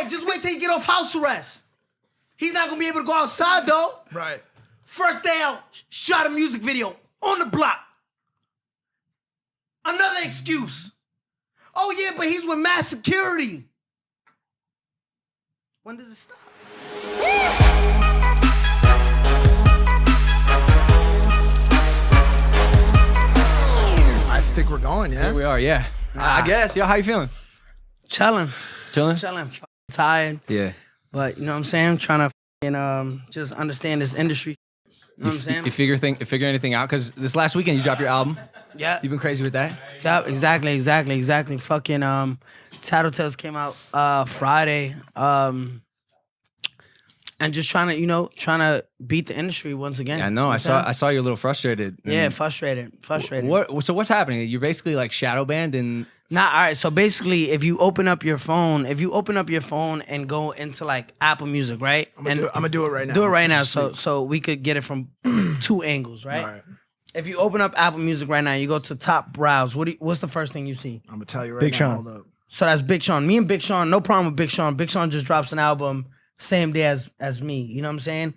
right, just wait till you get off house arrest. He's not gonna be able to go outside though. Right. First day out, shot a music video on the block. Another excuse. Oh yeah, but he's with mass security. When does it stop? I think we're going, yeah? Here we are, yeah. I guess. Yo, how you feeling? Chilling. Chilling? Chilling. Tired. Yeah. But you know what I'm saying? Trying to just understand this industry. You know what I'm saying? You figure anything out? Because this last weekend you dropped your album. Yeah. You've been crazy with that? Yeah, exactly. Fucking Tattletales came out Friday. And just trying to beat the industry once again. Yeah, I know. I saw you a little frustrated. Yeah, frustrated. So what's happening? You're basically like shadow banned and Nah, all right. So basically, if you open up your phone and go into like Apple Music, right? I'm gonna do it right now. Do it right now, so we could get it from two angles, right? All right. If you open up Apple Music right now, you go to top browse. What's the first thing you see? I'm gonna tell you right Big now. Sean. Hold up. So that's Big Sean. Me and Big Sean, no problem with Big Sean. Big Sean just drops an album same day as me. You know what I'm saying?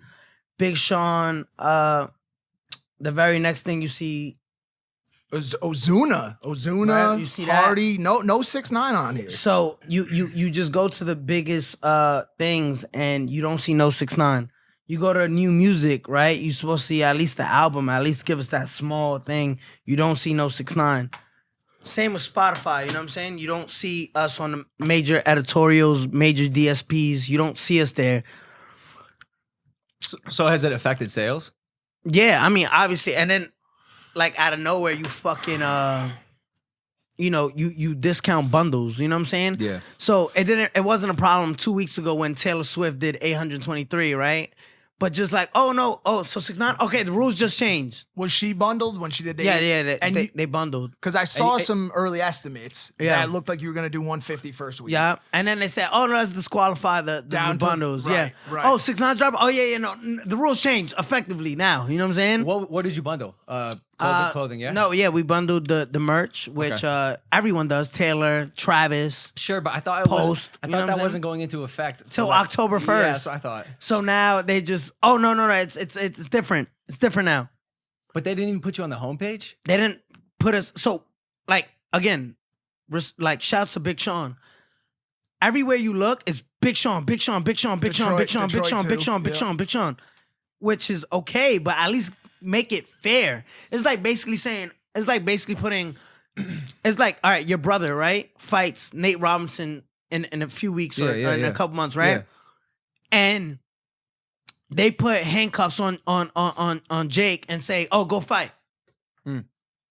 Big Sean. The very next thing you see. Ozuna, Right, you see that? Hardy, no 6ix9ine on here. So you just go to the biggest things and you don't see no 6ix9ine. You go to new music, right? You're supposed to see at least the album, at least give us that small thing. You don't see no 6ix9ine. Same with Spotify, you know what I'm saying? You don't see us on the major editorials, major DSPs. You don't see us there. so has it affected sales? Yeah, I mean, obviously, and then like out of nowhere, you fucking you discount bundles, you know what I'm saying? Yeah. So it wasn't a problem 2 weeks ago when Taylor Swift did 823, right? But just like, so 6ix9ine, okay, the rules just changed. Was she bundled when she did the They bundled. Because I saw some early estimates. Yeah. That looked like you were gonna do 150 first week. Yeah, and then they said, no, let's disqualify the Down to- bundles. right, yeah. right. Oh, 6ix9ine dropped. Oh yeah, no, the rules changed effectively now. You know what I'm saying? What did you bundle? Clothing, yeah? No, yeah, we bundled the merch, which everyone does. Taylor, Travis. Sure, but I thought it Post, I you know thought what that I'm wasn't saying? going into effect Till like- October 1st. Yeah, that's what I thought. So now they just, no, it's different. It's different now. But they didn't even put you on the homepage? They didn't put us, so like, again, like shouts to Big Sean. Everywhere you look, it's Big Sean, Big Sean, Big Sean, Big Sean, Big Sean, Big Sean, Big Sean, Big Sean, Big Sean, which is okay, but at least make it fair. It's like basically putting, it's like, all right, your brother, right, fights Nate Robinson in a few weeks or in a couple months, right? Yeah. And they put handcuffs on Jake and say, go fight.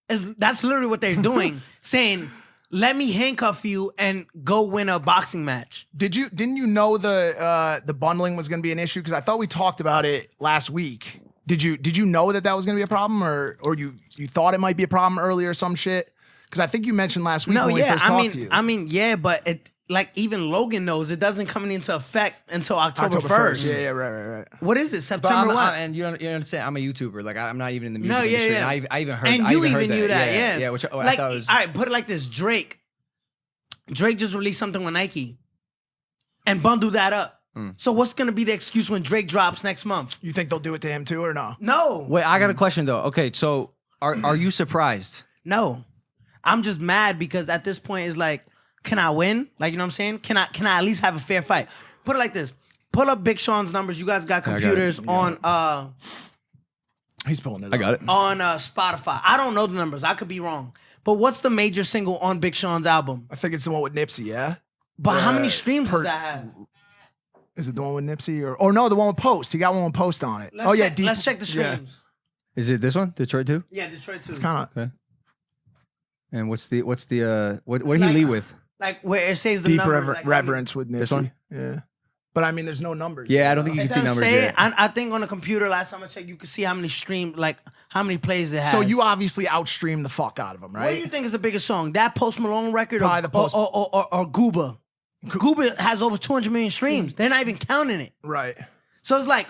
That's literally what they're doing, saying, let me handcuff you and go win a boxing match. Didn't you know the bundling was gonna be an issue? Because I thought we talked about it last week. Did you know that was gonna be a problem, or you thought it might be a problem earlier or some shit? Because I think you mentioned last week when we first talked to you. I mean, yeah, but it, like, even Logan knows it doesn't come into effect until October 1st. Yeah, right. What is it? September what? And you understand, I'm a YouTuber. Like, I'm not even in the music No, yeah, industry. yeah. And I even heard And I you even heard knew that, yeah. Yeah, which I like, thought was... all right, put it like this. Drake just released something with Nike and bundled that up. So what's going to be the excuse when Drake drops next month? You think they'll do it to him too, or no? No. Wait, I got a question, though. Okay, so are you surprised? No. I'm just mad because at this point it's like, can I win? Like, you know what I'm saying? Can I at least have a fair fight? Put it like this. Pull up Big Sean's numbers. You guys got computers on He's pulling it. I got it. on Spotify. I don't know the numbers. I could be wrong. But what's the major single on Big Sean's album? I think it's the one with Nipsey. Yeah. But how many streams does that have? Is it the one with Nipsey or no? The one with Post. He got one with Post on it. Let's check the streams. Is it this one? Detroit 2? Yeah, Detroit 2. It's kind of Okay. And what did he lead with? Like where it says the deep number. Like, reverence with Nipsey. This one? Yeah. But I mean, there's no numbers. Yeah, I don't think you It can see doesn't numbers say yet. it. I think on the computer last time I checked, you could see how many streams, like how many plays it has. So you obviously outstream the fuck out of him, right? What do you think is the biggest song? That Post Malone record Probably the Post- or Gooba? Gooba has over 200 million streams. They're not even counting it. Right. So it's like,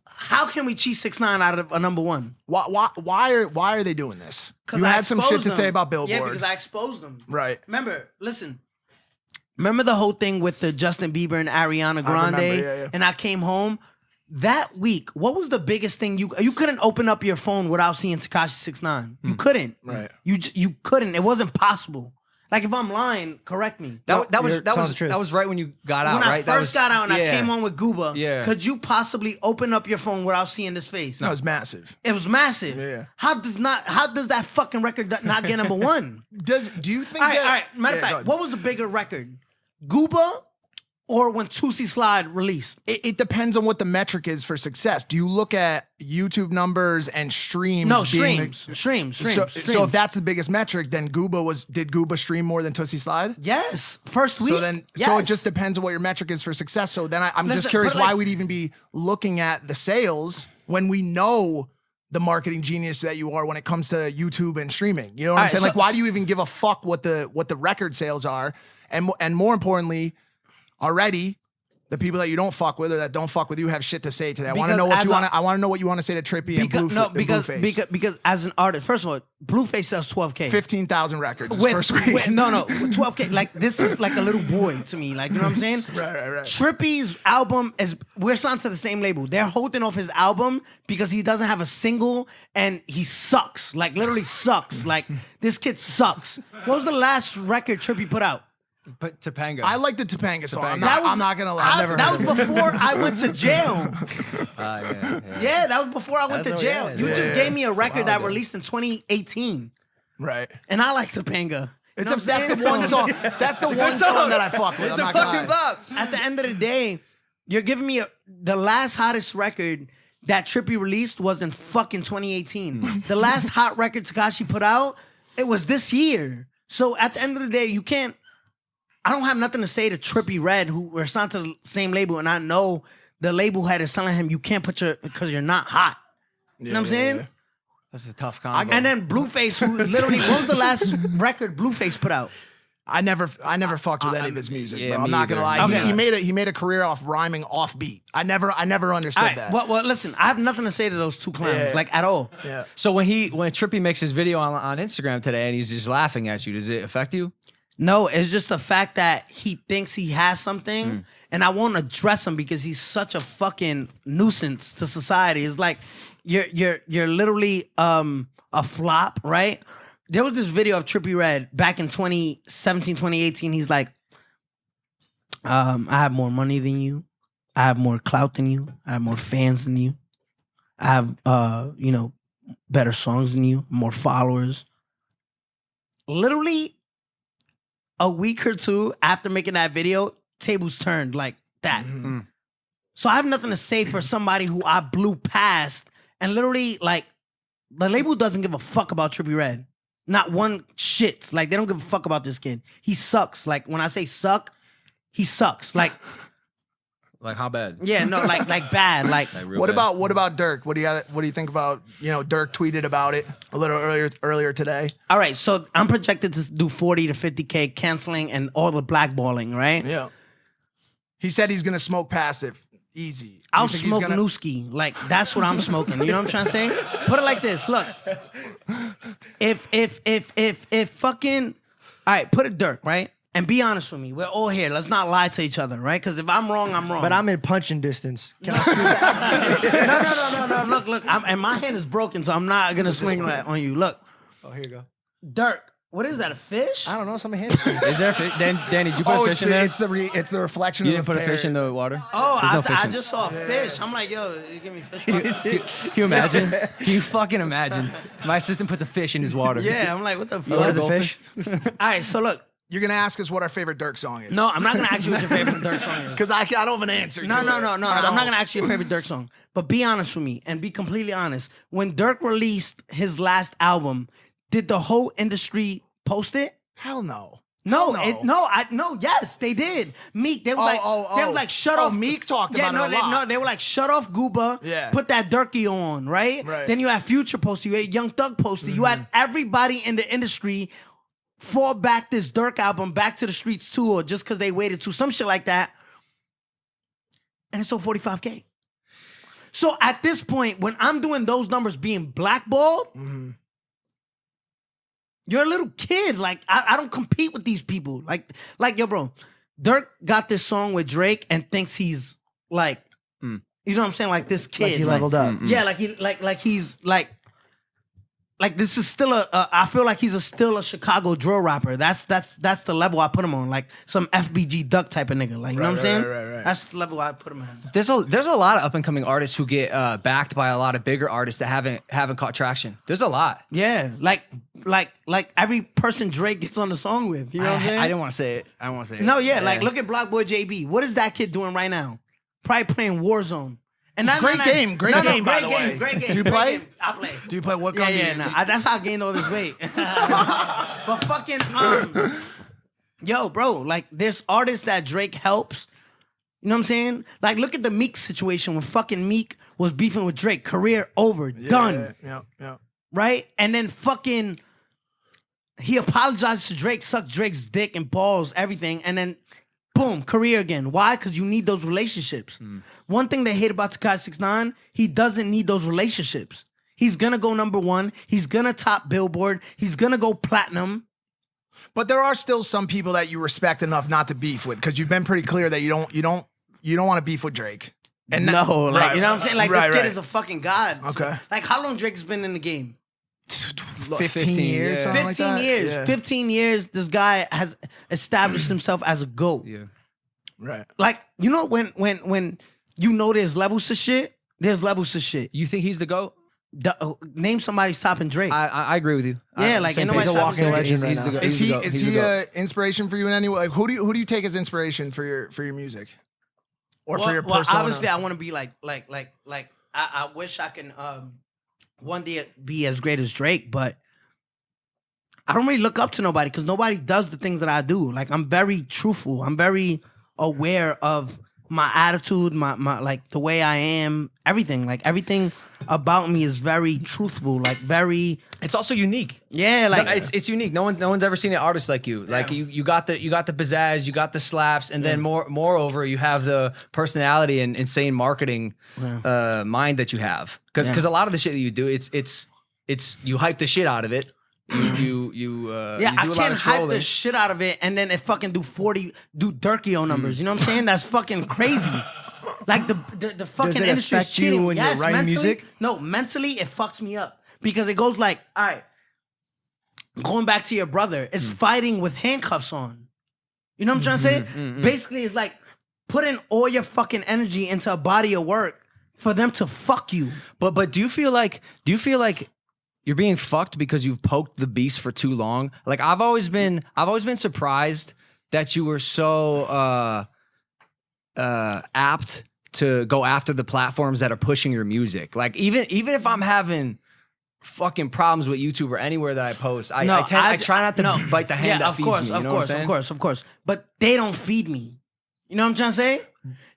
how can we cheat 6ix9ine out of a number one? Why are they doing this? You I had some shit exposed to them. say about Billboard. Yeah, because I exposed them. Right. Remember, listen, Remember the whole thing with the Justin Bieber and Ariana Grande? remember, yeah. And I came home that week. What was the biggest thing you couldn't open up your phone without seeing Tekashi 6ix9ine? You couldn't. Right. You couldn't. It wasn't possible. Like if I'm lying, correct me. That was right when you got out. When right? I first got out and I yeah. came home with Gooba, Yeah. could you possibly open up your phone without seeing this face? That was massive. It was massive. Yeah. How does that fucking record not get number one? Do you think All right, that? all right. Matter of Yeah, fact, what was the bigger record? Gooba or when 2C Slide released? It depends on what the metric is for success. Do you look at YouTube numbers and streams? No, being streams. So if that's the biggest metric, then did Gooba stream more than Tootsie Slide? Yes, first week. So it just depends on what your metric is for success. So then I'm just Listen, curious but like- why we'd even be looking at the sales when we know the marketing genius that you are when it comes to YouTube and streaming. You know what I'm right, saying? so- Like, why do you even give a fuck what the record sales are? And more importantly, already, the people that you don't fuck with or that don't fuck with you have shit to say today. I want to know what I want to know what you want to say to Trippy and Blueface. Because as an artist, first of all, Blueface sells 12K. 15,000 records his first week. No, 12K. Like this is like a little boy to me. Like you know what I'm saying? Right. Trippy's album we're signed to the same label. They're holding off his album because he doesn't have a single and he sucks. Like literally sucks. Like this kid sucks. What was the last record Trippy put out? But Topanga. I like the Topanga song. I'm That not gonna lie. That was before I went to jail. Yeah. That was before I went to jail. You just gave me a record that released in 2018, Right. and I like Topanga. You know what I'm That's saying? the one song. That's the one song that I fuck with. It's I'm a not gonna fucking lie. bop. At the end of the day, you're giving me the last hottest record that Trippy released was in fucking 2018. The last hot record Tekashi put out, it was this year. So at the end of the day, you can't. I don't have nothing to say to Trippy Red, who are signed to the same label, and I know the label head is telling him you can't put because you're not hot. You know what I'm saying? This is a tough combo. And then Blueface, who literally, what was the last record Blueface put out? I never fucked with any of his music, yeah, bro. I'm me not gonna either. lie. Okay. He made a career off rhyming off beat. I never understood All right, that. well, listen, I have nothing to say to those two clowns, Yeah. like at all. Yeah. So when Trippy makes his video on Instagram today and he's just laughing at you, does it affect you? No, it's just the fact that he thinks he has something, and I won't address him because he's such a fucking nuisance to society. It's like you're literally a flop, right? There was this video of Trippy Red back in 2017, 2018. He's like, I have more money than you. I have more clout than you. I have more fans than you. I have better songs than you, more followers. Literally a week or two after making that video, tables turned like that. So I have nothing to say for somebody who I blew past, and literally, like, the label doesn't give a fuck about Trippy Red. Not one shit. Like, they don't give a fuck about this kid. He sucks. Like, when I say suck, he sucks. Like, Like how bad? yeah, no, like bad. Like, Real What bad. about Dirk? What do you think about, Dirk tweeted about it a little earlier today? all right, so I'm projected to do 40 to 50K canceling and all the blackballing, right? Yeah. He said he's gonna smoke passive. Easy. I'll You think he's smoke gonna- Nooski. Like, that's what I'm smoking. You know what I'm trying to say? Put it like this. Look. If fucking, all right, put it Dirk, right? And be honest with me. We're all here. Let's not lie to each other, right? Because if I'm wrong, I'm wrong. But I'm in punching distance. Can I scoot back? No. Look. And my hand is broken, so I'm not going to swing that on you. Look. Oh, here you go. Dirk. What is that, a fish? I don't know. Somebody hand it to me. Is there a fish? Danny, did you put Oh, a fish in there? it's the reflection You of didn't the put a fish parrot. in the water? Oh, There's no fish I in- just saw a fish. I'm like, yo, you give me fish. Can you imagine? Can you fucking imagine? My assistant puts a fish in his water. Yeah, I'm like, what the You ordered fuck? the fish? All right, so look. You're gonna ask us what our favorite Dirk song is. No, I'm not going to ask you what your favorite Dirk song is. Because I don't have an answer. No. to it. I'm not gonna ask you your favorite Dirk song. But be honest with me and be completely honest. When Dirk released his last album, did the whole industry post it? Hell no. No, Hell no. yes, they did. Meek, they were they were like, shut Oh, off. Meek talked about it a lot. They were like, shut off Gooba, Yeah. put that Durkee on, right? Right. Then you had Future posted, you had Young Thug posted, you had everybody in the industry fall back this Dirk album, Back to the Streets 2, or just because they waited to some shit like that. And it sold 45K. So at this point, when I'm doing those numbers being blackballed, you're a little kid. Like, I don't compete with these people. Like, yo, bro, Dirk got this song with Drake and thinks he's like, you know what I'm saying? Like this kid. Like he leveled up. Yeah, like he's like this is still I feel like he's still a Chicago drill rapper. That's the level I put him on. Like some FBG Duck type of nigga. Like, you know what I'm saying? Right. That's the level I put him at. There's a lot of up and coming artists who get backed by a lot of bigger artists that haven't caught traction. There's a lot. Yeah, like every person Drake gets on the song with. You know what I'm saying? I didn't want to say it. No, yeah, like look at Block Boy JB. What is that kid doing right now? Probably playing Warzone. And that's Great game, by the way. Great game. Do you great play? game. I play. Do you play what gun? That's how I gained all this weight. But fucking, yo, bro, like there's artists that Drake helps. You know what I'm saying? Like, look at the Meek situation when fucking Meek was beefing with Drake. Career over, done. Yeah. Right? And then fucking, he apologized to Drake, sucked Drake's dick and balls, everything, and then boom, career again. Why? Because you need those relationships. One thing they hate about Tekashi 6ix9ine, he doesn't need those relationships. He's gonna go #1. He's gonna top Billboard. He's gonna go platinum. But there are still some people that you respect enough not to beef with, because you've been pretty clear that you don't want to beef with Drake. And no, like right, you know what I'm saying? Like right, this kid right. is a fucking god. Okay. Like how long Drake's been in the game? 15 years, yeah. something like 15 that? years. Yeah. 15 years. This guy has established himself as a GOAT. Yeah. Right. Like, you know when you know there's levels to shit, there's levels to shit. You think he's the GOAT? Name somebody stopping Drake. I agree with you. Yeah, like, same ain't page. nobody He's a walking stopping legend right He's the now. GOAT. Is He's the he GOAT. is He's the he GOAT. inspiration for you in any way? Like, who do you take as inspiration for your music, or for your well, persona? obviously, I want to be like I wish I can one day be as great as Drake, but I don't really look up to nobody because nobody does the things that I do. Like I'm very truthful. I'm very aware of my attitude, my like the way I am, everything. Like everything about me is very truthful. Like very, It's also unique. yeah. Like It's unique. No one's ever seen an artist like you. Like you got the pizzazz, you got the slaps, and then moreover, you have the personality and insane marketing mind that you have. Because a lot of the shit that you do, it's you hype the shit out of it. You do I a lot can't of hype trolling. the shit out of it and then it fucking do Durkio numbers. You know what I'm saying? That's fucking crazy. Like the fucking Does it industry is affect you cheating. when you're writing mentally, music? No, mentally it fucks me up because it goes like, all right, going back to your brother, it's fighting with handcuffs on. You know what I'm trying to say? Basically, it's like putting all your fucking energy into a body of work for them to fuck you. But do you feel like you're being fucked because you've poked the beast for too long? Like I've always been surprised that you were so apt to go after the platforms that are pushing your music. Like even if I'm having fucking problems with YouTube or anywhere that I post, I try not to bite the hand that feeds me. You know what I'm saying? Of course. But they don't feed me. You know what I'm trying to say?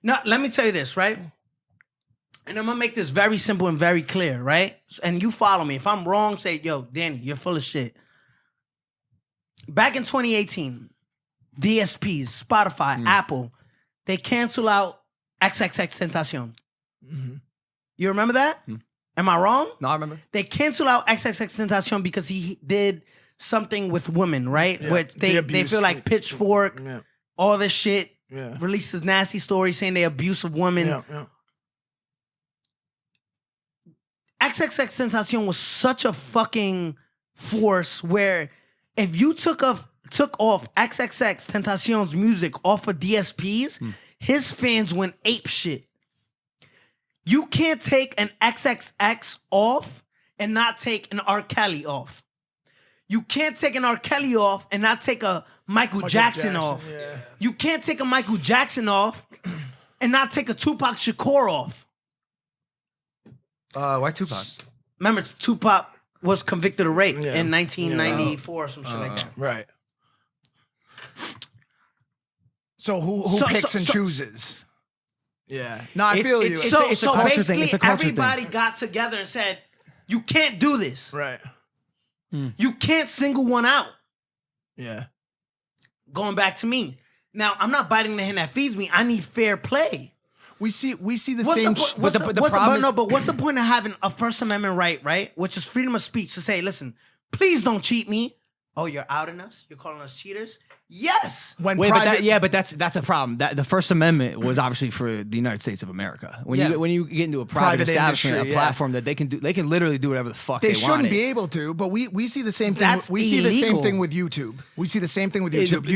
No, let me tell you this, right? And I'm gonna make this very simple and very clear, right? And you follow me. If I'm wrong, say, yo, Danny, you're full of shit. Back in 2018, DSPs, Spotify, Apple, they cancel out XXXTentacion. You remember that? Am I wrong? No, I remember. They cancel out XXXTentacion because he did something with women, right? Yeah, Where the they abuse. feel like Pitchfork, Yeah. all this shit, Yeah. released this nasty story saying they abusive women. Yeah. XXXTentacion was such a fucking force where if you took off XXXTentacion's music off of DSPs, his fans went ape shit. You can't take an XXX off and not take an R. Kelly off. You can't take an R. Kelly off and not take a Michael Jackson off. Yeah. You can't take a Michael Jackson off and not take a Tupac Shakur off. Why Tupac? Remember, Tupac was convicted of rape Yeah. in 1994 or some shit like that. Right. So who So- picks so- and so- chooses? Yeah. No, I It's- feel it's- you. So, it's a so culture thing. basically, It's a culture everybody got together and said, you can't do this. Right. You can't single one out. Yeah. Going back to me. Now, I'm not biting the hand that feeds me. I need fair play. We see the What's same. the, po- what's the the, what's the- problem but no, is- but what's the point of having a First Amendment right? Which is freedom of speech to say, listen, please don't cheat me. oh, you're outing us? You're calling us cheaters? Yes. When Wait, private, but that's a problem. That the First Amendment was obviously for the United States of America. When you get into a private establishment, industry, a platform that they can literally do whatever the fuck they they want. shouldn't be able to, but we see the same thing. That's We see the same illegal. thing with YouTube. We see the same thing with YouTube.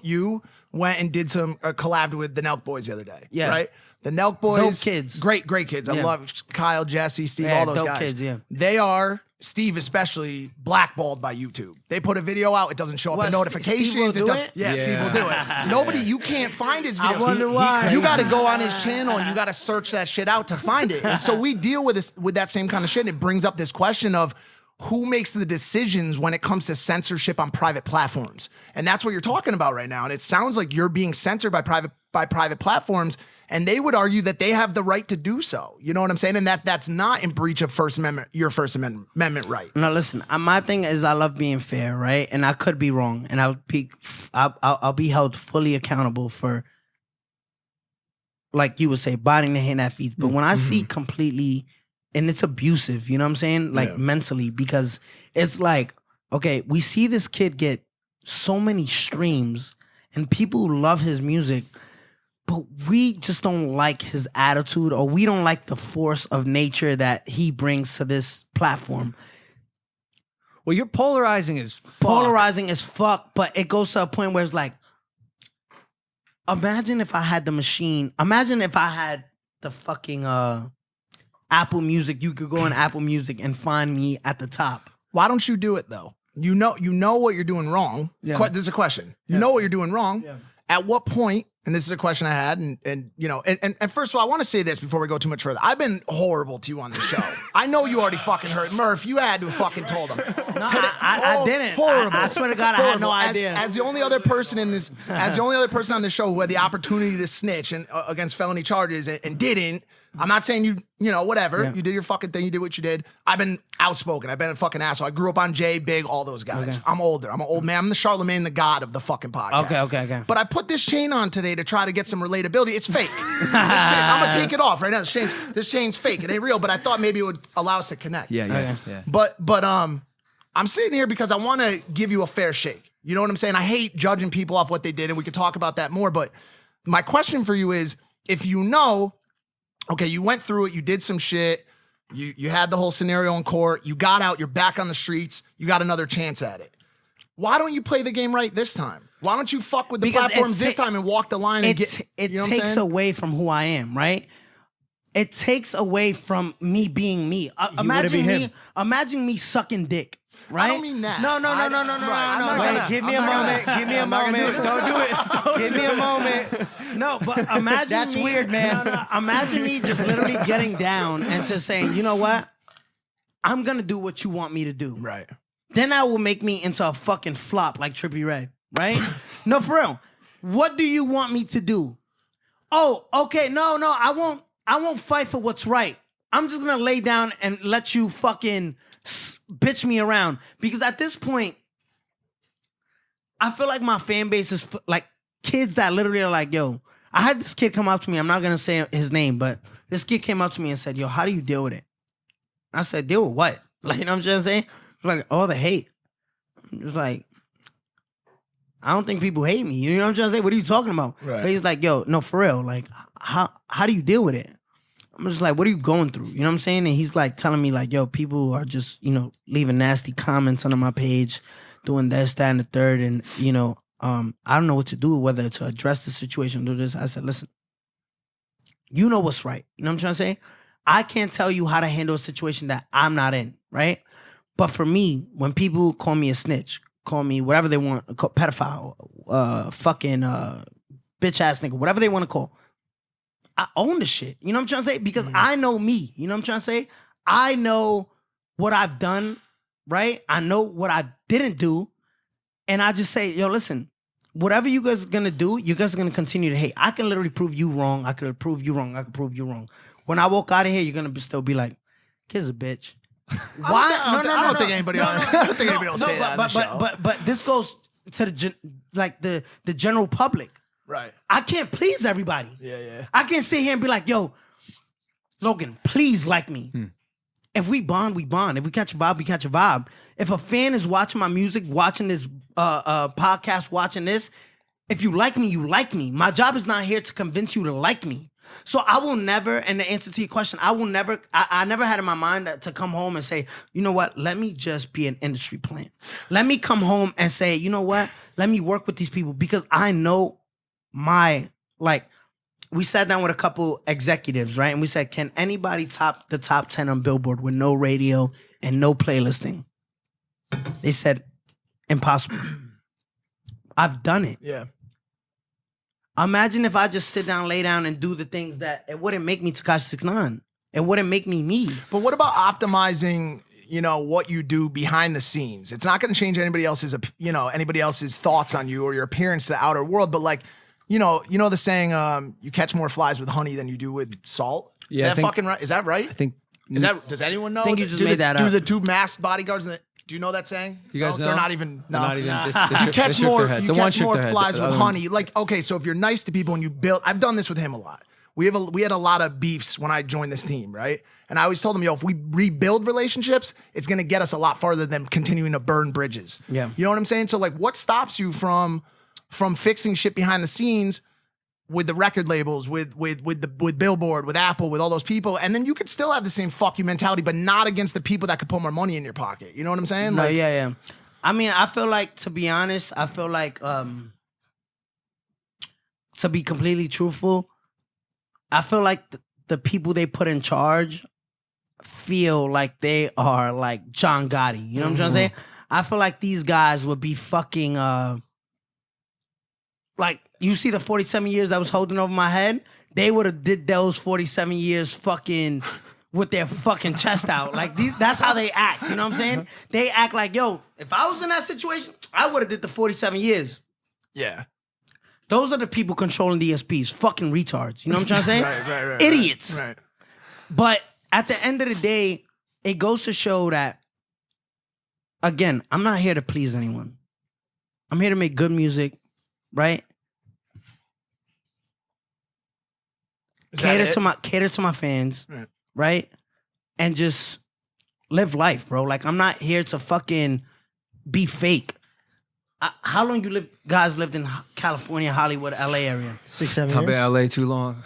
You went and did some collabed with the Nelk Boys the other day. Yeah. Right? The Nelk Boys. Dope kids. Great kids. I Yeah. love Kyle, Jesse, Steve, Yeah, all those dope guys. kids, yeah. They are, Steve especially, blackballed by YouTube. They put a video out, it doesn't show up What, in Steve notifications. will do does, it? Yeah, Steve will do it. Nobody, you can't find his video. wonder why. You got to go on his channel and you got to search that shit out to find it. And so we deal with this with that same kind of shit. And it brings up this question of who makes the decisions when it comes to censorship on private platforms. And that's what you're talking about right now. And it sounds like you're being censored by private platforms. And they would argue that they have the right to do so. You know what I'm saying? And that's not in breach of your First Amendment right. Now listen, my thing is I love being fair, right? And I could be wrong, and I'll be held fully accountable for, like you would say, biting the hand that feeds. But when I see completely, and it's abusive, you know what I'm saying? Like mentally, because it's like, okay, we see this kid get so many streams, and people love his music. But we just don't like his attitude, or we don't like the force of nature that he brings to this platform. Well, you're polarizing as fuck. Polarizing as fuck, but it goes to a point where it's like, imagine if I had the machine. Imagine if I had the fucking Apple Music. You could go on Apple Music and find me at the top. Why don't you do it though? You know what you're doing wrong. Yeah. There's a question. You know what you're doing wrong. Yeah. At what point, and this is a question I had, and you know, and first of all, I want to say this before we go too much further. I've been horrible to you on this show. I know you already fucking heard. Murph, you had to have fucking told him. No, I didn't. Horrible. I swear to God, I had no idea. As the only other person in this, as the only other person on the show who had the opportunity to snitch and against felony charges and didn't. I'm not saying you know, whatever. Yeah. You did your fucking thing. You did what you did. I've been outspoken. I've been a fucking asshole. I grew up on Jay, Big, all those guys. Okay. I'm older. I'm an old man. I'm the Charlemagne the God of the fucking podcast. Okay. But I put this chain on today to try to get some relatability. It's fake. I'm going to take it off right now. This chain's fake. It ain't real, but I thought maybe it would allow us to connect. Yeah. But I'm sitting here because I want to give you a fair shake. You know what I'm saying? I hate judging people off what they did, and we could talk about that more. But my question for you is, if you know, okay, you went through it, you did some shit, you had the whole scenario in court, you got out, you're back on the streets, you got another chance at it. Why don't you play the game right this time? Why don't you fuck with the platforms this time and walk the line and get, it takes away from who I am, right? It takes away from me being me. Imagine me sucking dick. Right? I don't mean that. No. Wait, give me a moment. Give me a moment. Don't do it. Give me a moment. No, but imagine That's me, weird, man. No. Imagine me just literally getting down and just saying, you know what? I'm gonna do what you want me to do. Right. Then that will make me into a fucking flop like Trippie Redd. Right? No, for real. What do you want me to do? Oh, okay. No. I won't fight for what's right. I'm just gonna lay down and let you fucking bitch me around, because at this point I feel like my fan base is like kids that literally are like, yo, I had this kid come up to me, I'm not gonna say his name, but this kid came up to me and said, yo, how do you deal with it? I said, deal with what? Like, you know what I'm trying to say? Like, all the hate. I'm just like, I don't think people hate me. You know what I'm trying to say? What are you talking about? Right. But he's like, yo, no, for real, like, how do you deal with it? I'm just like, what are you going through? You know what I'm saying? And he's like telling me like, yo, people are just, you know, leaving nasty comments under my page, doing this, that, and the third. And, you know, I don't know what to do, whether to address the situation or do this. I said, listen, you know what's right. You know what I'm trying to say? I can't tell you how to handle a situation that I'm not in, right? But for me, when people call me a snitch, call me whatever they want, pedophile, fucking bitch ass nigga, whatever they want to call, I own the shit. You know what I'm trying to say? Because I know me. You know what I'm trying to say? I know what I've done, right? I know what I didn't do. And I just say, yo, listen, whatever you guys are going to do, you guys are going to continue to hate. I can literally prove you wrong. I could prove you wrong. I could prove you wrong. When I walk out of here, you're going to still be like, kid's a bitch. Why? I don't think anybody will say that. But this goes to the general public. Right. I can't please everybody. Yeah. I can't sit here and be like, yo, Logan, please like me. If we bond, we bond. If we catch a vibe, we catch a vibe. If a fan is watching my music, watching this podcast, watching this, if you like me, you like me. My job is not here to convince you to like me. So I will never, and the answer to your question, I never had in my mind to come home and say, you know what, let me just be an industry plant. Let me come home and say, you know what, let me work with these people because I know we sat down with a couple executives, right? And we said, can anybody top the top 10 on Billboard with no radio and no playlisting? They said, impossible. I've done it. Yeah. Imagine if I just sit down, lay down, and do the things that it wouldn't make me Tekashi 6ix9ine. It wouldn't make me me. But what about optimizing, what you do behind the scenes? It's not going to change anybody else's thoughts on you or your appearance to the outer world. But like, the saying, you catch more flies with honey than you do with salt. Yeah, Is that fucking right? Is that right? I think. Does anyone know? I think you just made that up. Do the two masked bodyguards? Do you know that saying? You guys know? They're not even. No. They're not even. You catch more flies The with other honey. Like, okay, so if you're nice to people and you build, I've done this with him a lot. We had a lot of beefs when I joined this team, right? And I always told him, if we rebuild relationships, it's gonna get us a lot farther than continuing to burn bridges. Yeah. You know what I'm saying? So like, what stops you from fixing shit behind the scenes with the record labels, with Billboard, with Apple, with all those people, and then you could still have the same fuck you mentality, but not against the people that could put more money in your pocket. You know what I'm saying? No, yeah. I mean, I feel like, to be honest, to be completely truthful, I feel like the people they put in charge feel like they are like John Gotti. You know what I'm trying to say? I feel like these guys would be fucking like, you see the 47 years I was holding over my head? They would have did those 47 years fucking with their fucking chest out. Like, that's how they act. You know what I'm saying? They act like, yo, if I was in that situation, I would have did the 47 years. Yeah. Those are the people controlling DSPs. Fucking retards. You know what I'm trying to say? Right. Idiots. Right. But at the end of the day, it goes to show that, again, I'm not here to please anyone. I'm here to make good music, right? Cater to my fans, right? And just live life, bro. Like, I'm not here to fucking be fake. How long you guys lived in California, Hollywood, LA area? 6-7 I've been years. in LA too long.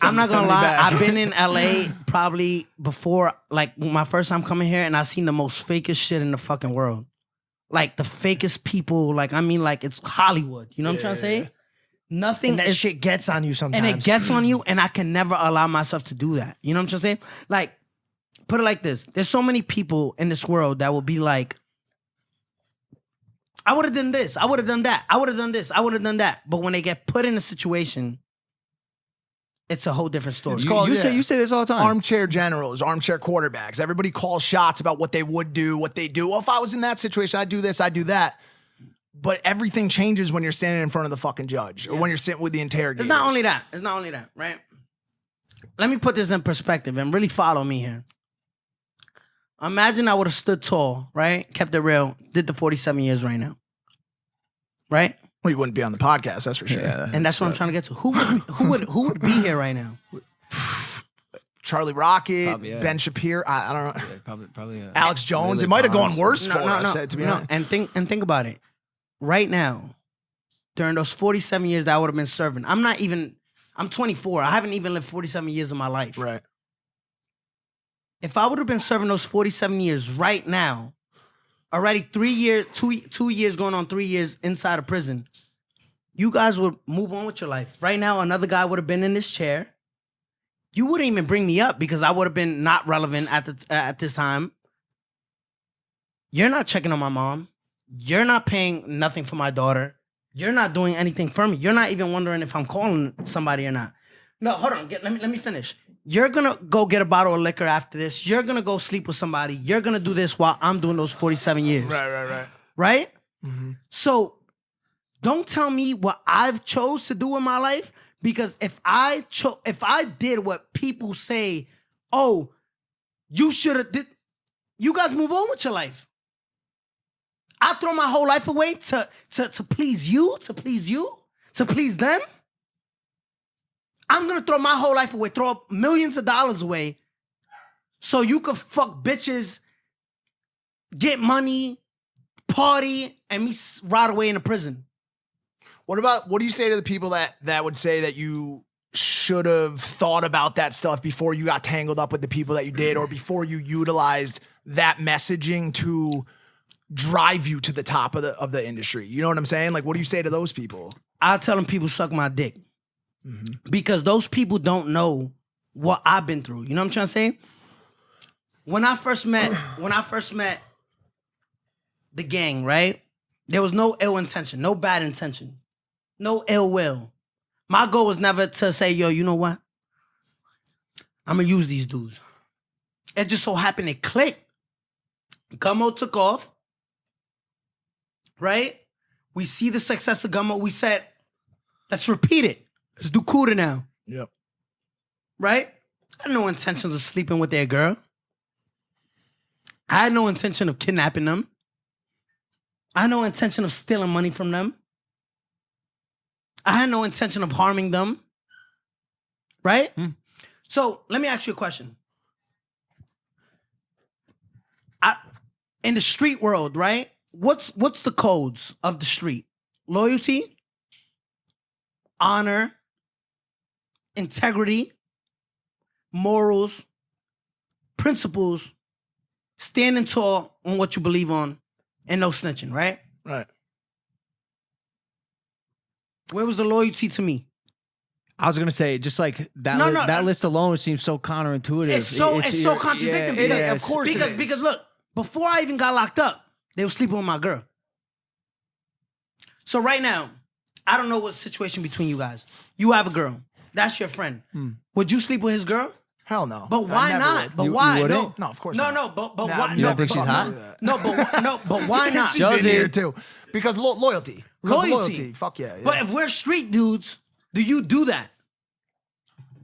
I'm not gonna lie. I've been in LA probably before, like, my first time coming here, and I've seen the most fakest shit in the fucking world. Like, the fakest people. Like, I mean, like, it's Hollywood. You know what I'm trying to say? Nothing. And that shit gets on you sometimes. And it gets on you, and I can never allow myself to do that. You know what I'm trying to say? Like, put it like this. There's so many people in this world that will be like, I would have done this. I would have done that. I would have done this. I would have done that. But when they get put in a situation, it's a whole different story. You say this all the time. Armchair generals, armchair quarterbacks. Everybody calls shots about what they would do, what they do. Well, if I was in that situation, I'd do this, I'd do that. But everything changes when you're standing in front of the fucking judge or when you're sitting with the interrogators. It's not only that, right? Let me put this in perspective and really follow me here. Imagine I would have stood tall, right? Kept it real, did the 47 years right now. Right? Well, you wouldn't be on the podcast, that's for sure. Yeah, And that's what I'm trying to get to. Who would be here right now? Charlie Rocket, Probably, yeah. Ben Shapiro, I don't know. Yeah, probably. Alex Jones. Really It might have gone honest. worse for us, to be honest. And think about it. Right now, during those 47 years that I would have been serving, I'm 24. I haven't even lived 47 years of my life. Right. If I would have been serving those 47 years right now, already 3 years, 2 years going on 3 years inside of prison, you guys would move on with your life. Right now, another guy would have been in this chair. You wouldn't even bring me up because I would have been not relevant at this time. You're not checking on my mom. You're not paying nothing for my daughter. You're not doing anything for me. You're not even wondering if I'm calling somebody or not. No, hold on. Let me finish. You're going to go get a bottle of liquor after this. You're going to go sleep with somebody. You're going to do this while I'm doing those 47 years. Right. Right? Mm-hmm. So don't tell me what I've chose to do in my life, because if I did what people say, oh, you should have did, you guys move on with your life. I throw my whole life away to please you, to please them. I'm gonna throw my whole life away, throw up millions of dollars away so you could fuck bitches, get money, party, and me rot away in a prison. What do you say to the people that would say that you should have thought about that stuff before you got tangled up with the people that you did, or before you utilized that messaging to drive you to the top of the industry? You know what I'm saying? Like, what do you say to those people? I'll tell them people suck my dick. Because those people don't know what I've been through. You know what I'm trying to say? When I first met the gang, right? There was no ill intention, no bad intention, no ill will. My goal was never to say, yo, you know what? I'm gonna use these dudes. It just so happened it clicked. Gummo took off, right? We see the success of Gummo. We said, let's repeat it. Let's do Cuda now. Yep. Right? I had no intentions of sleeping with their girl. I had no intention of kidnapping them. I had no intention of stealing money from them. I had no intention of harming them. Right? So let me ask you a question. In the street world, right? What's the codes of the street? Loyalty, honor, integrity, morals, principles, standing tall on what you believe on, and no snitching, right? Right. Where was the loyalty to me? I was gonna say, just like that. No, that list alone seems so counterintuitive. It's so contradicting. Yeah, of course it is. Because look, before I even got locked up, they were sleeping with my girl. So right now, I don't know what situation between you guys. You have a girl. That's your friend. Would you sleep with his girl? Hell no. But why I never not? would. But You why? wouldn't? No, of course No, not. but Nah, why? You don't think she's hot? But why not? She's in here too. Because loyalty. Because Loyalty. Fuck yeah. But if we're street dudes, do you do that?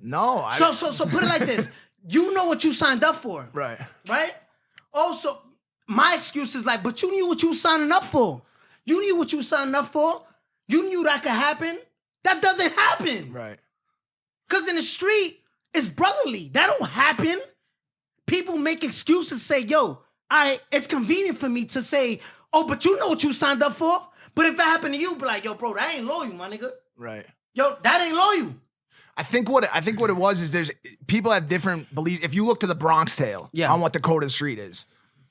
No. So put it like this. You know what you signed up for. Right. Right? Also, my excuse is like, but you knew what you were signing up for. You knew what you were signing up for. You knew that could happen. That doesn't happen. Right. Because in the street, it's brotherly. That don't happen. People make excuses, say, yo, it's convenient for me to say, oh, but you know what you signed up for. But if it happened to you, be like, yo, bro, that ain't loyal, my nigga. Right. Yo, that ain't loyal. I think what it was is there's people have different beliefs. If you look to the Bronx Tale on what the code of the street is,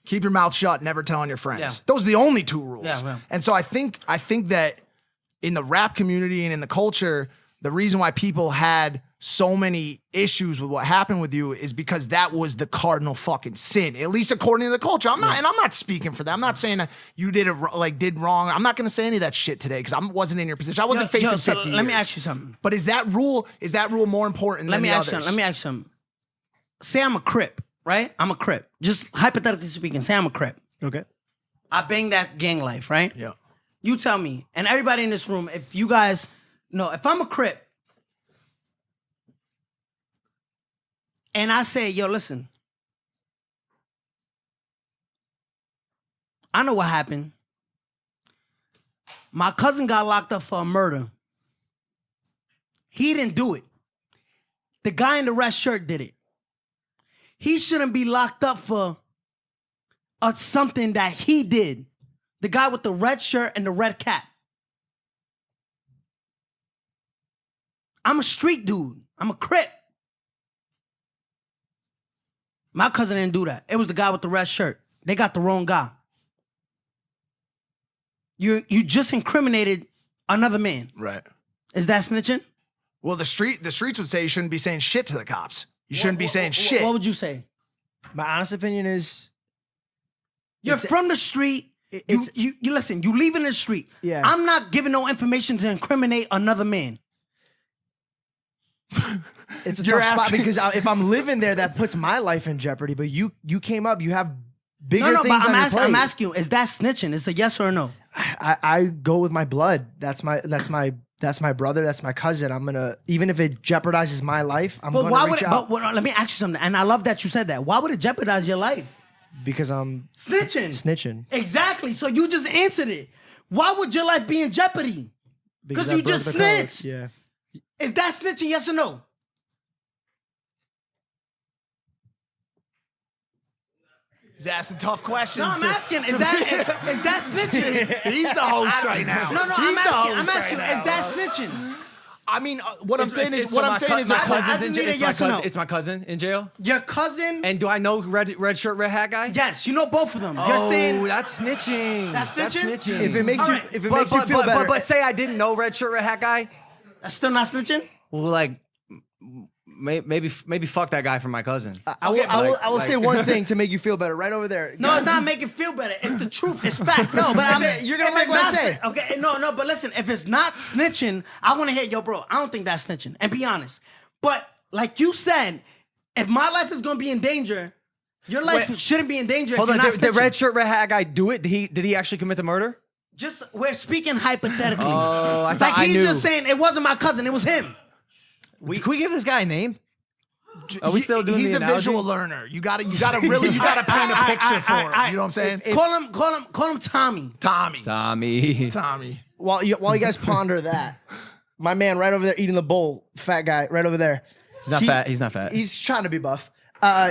keep your mouth shut, never tell on your friends. Yeah. Those are the only two rules. Yeah. And so I think that in the rap community and in the culture, the reason why people had so many issues with what happened with you is because that was the cardinal fucking sin, at least according to the culture. I'm not speaking for that. I'm not saying that you did wrong. I'm not going to say any of that shit today because I wasn't in your position. I wasn't facing 50 years. Let me ask you something. But is that rule more important than the others? Let me ask you something. Say I'm a Crip, right? I'm a Crip. Just hypothetically speaking, say I'm a Crip. Okay. I bang that gang life, right? Yeah. You tell me, and everybody in this room, if you guys know, if I'm a Crip, and I say, yo, listen, I know what happened. My cousin got locked up for a murder. He didn't do it. The guy in the red shirt did it. He shouldn't be locked up for something that he did. The guy with the red shirt and the red cap. I'm a street dude. I'm a Crip. My cousin didn't do that. It was the guy with the red shirt. They got the wrong guy. You just incriminated another man. Right. Is that snitching? Well, the streets would say you shouldn't be saying shit to the cops. You shouldn't be saying shit. What would you say? My honest opinion is You're from the street. You listen, you leave in the street. Yeah. I'm not giving no information to incriminate another man. it's a You're tough spot asking- because if I'm living there, that puts my life in jeopardy. But you came up, you have bigger No, things but on your plate. I'm asking you, is that snitching? It's a yes or a no. I go with my blood. That's my brother. That's my cousin. I'm gonna, even if it jeopardizes my life, I'm But gonna why reach would it, out but let me ask you something, and I love that you said that. Why would it jeopardize your life? because I'm Snitching. snitching. Exactly. So you just answered it. Why would your life be in jeopardy? Because I you broke just the code. snitched. Yeah. Is that snitching, yes or no? He's asking tough questions. No, I'm asking, is that snitching? He's the host right now. No, He's I'm the host asking, right now. is that snitching? I mean, what I'm saying is a cousin. It's my cousin in jail. Your cousin? And do I know red shirt, red hat guy? Yes, you know both of them. Oh, You're saying that's snitching. That's snitching? If it makes Alright, you feel better, but say I didn't know red shirt, red hat guy. that's still not snitching? Well, like maybe fuck that guy for my cousin. I will say one thing to make you feel better. Right over there. No, it's not making feel better. It's the truth. It's facts. No, but you're gonna if like it's what I not say. Okay, no, but listen, if it's not snitching, I want to hear, yo, bro, I don't think that's snitching. And be honest. But like you said, if my life is gonna be in danger, your life shouldn't be in danger. Hold if on, you're not the snitching. red shirt, red hat guy do it? Did he actually commit the murder? Just we're speaking hypothetically. Oh, I thought like I he's knew. just saying it wasn't my cousin, it was him. Can we give this guy a name? Are we still doing He's the a analogy? visual learner. You gotta paint a picture for him. You know what I'm saying? Call him Tommy. Tommy. While you guys ponder that, my man right over there eating the bowl, fat guy right over there. He's not fat. He's not fat. He's trying to be buff.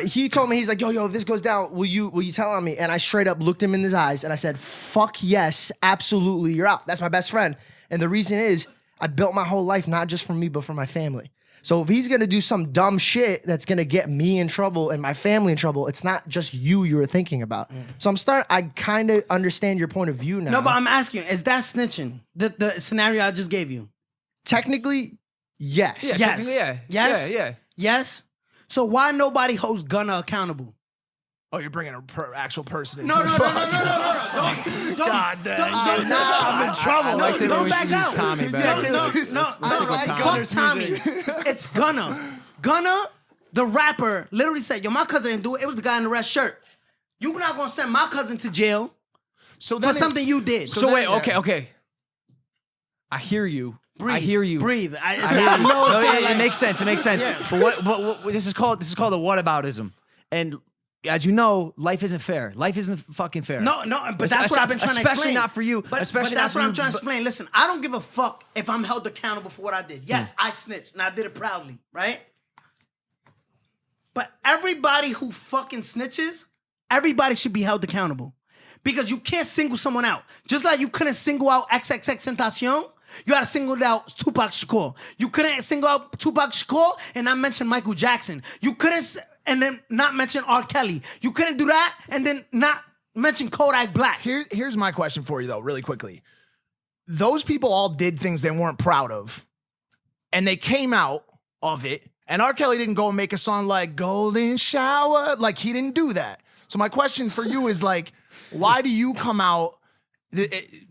He told me, he's like, yo, if this goes down, will you tell on me? And I straight up looked him in his eyes and I said, fuck yes, absolutely, you're out. That's my best friend. And the reason is I built my whole life not just for me, but for my family. So if he's gonna do some dumb shit that's gonna get me in trouble and my family in trouble, it's not just you were thinking about. So I kind of understand your point of view now. No, but I'm asking, is that snitching? The scenario I just gave you. Technically, yes. Yeah, Yes. technically, yeah. Yes. Yeah. Yes. So why nobody holds Gunna accountable? Oh, you're bringing an actual person into No. the Don't, God damn. I'm in trouble. I liked it when Don't we back used out. Tommy back. Fuck Tommy. It's Gunna. Gunna, the rapper, literally said, yo, my cousin didn't do it. It was the guy in the red shirt. You're not going to send my cousin to jail So for something you did. So wait, okay. I hear you. Breathe. I hear you. Breathe. I hear you. know it's No, kinda it makes sense. It makes sense. Yeah. But what this is called a whataboutism. And as you know, life isn't fair. Life isn't fucking fair. No, but that's what I've been trying to explain. Especially not for you. But Especially that's not what for I'm trying to you. explain. Listen, I don't give a fuck if I'm held accountable for what I did. Yes, I snitched, and I did it proudly, right? But everybody who fucking snitches, everybody should be held accountable. Because you can't single someone out. Just like you couldn't single out XXXTentacion, you gotta single out Tupac Shakur. You couldn't single out Tupac Shakur and not mention Michael Jackson. You couldn't and then not mention R. Kelly. You couldn't do that and then not mention Kodak Black. Here's my question for you, though, really quickly. Those people all did things they weren't proud of, and they came out of it, and R. Kelly didn't go and make a song like Golden Shower. Like, he didn't do that. So my question for you is, like, why do you come out,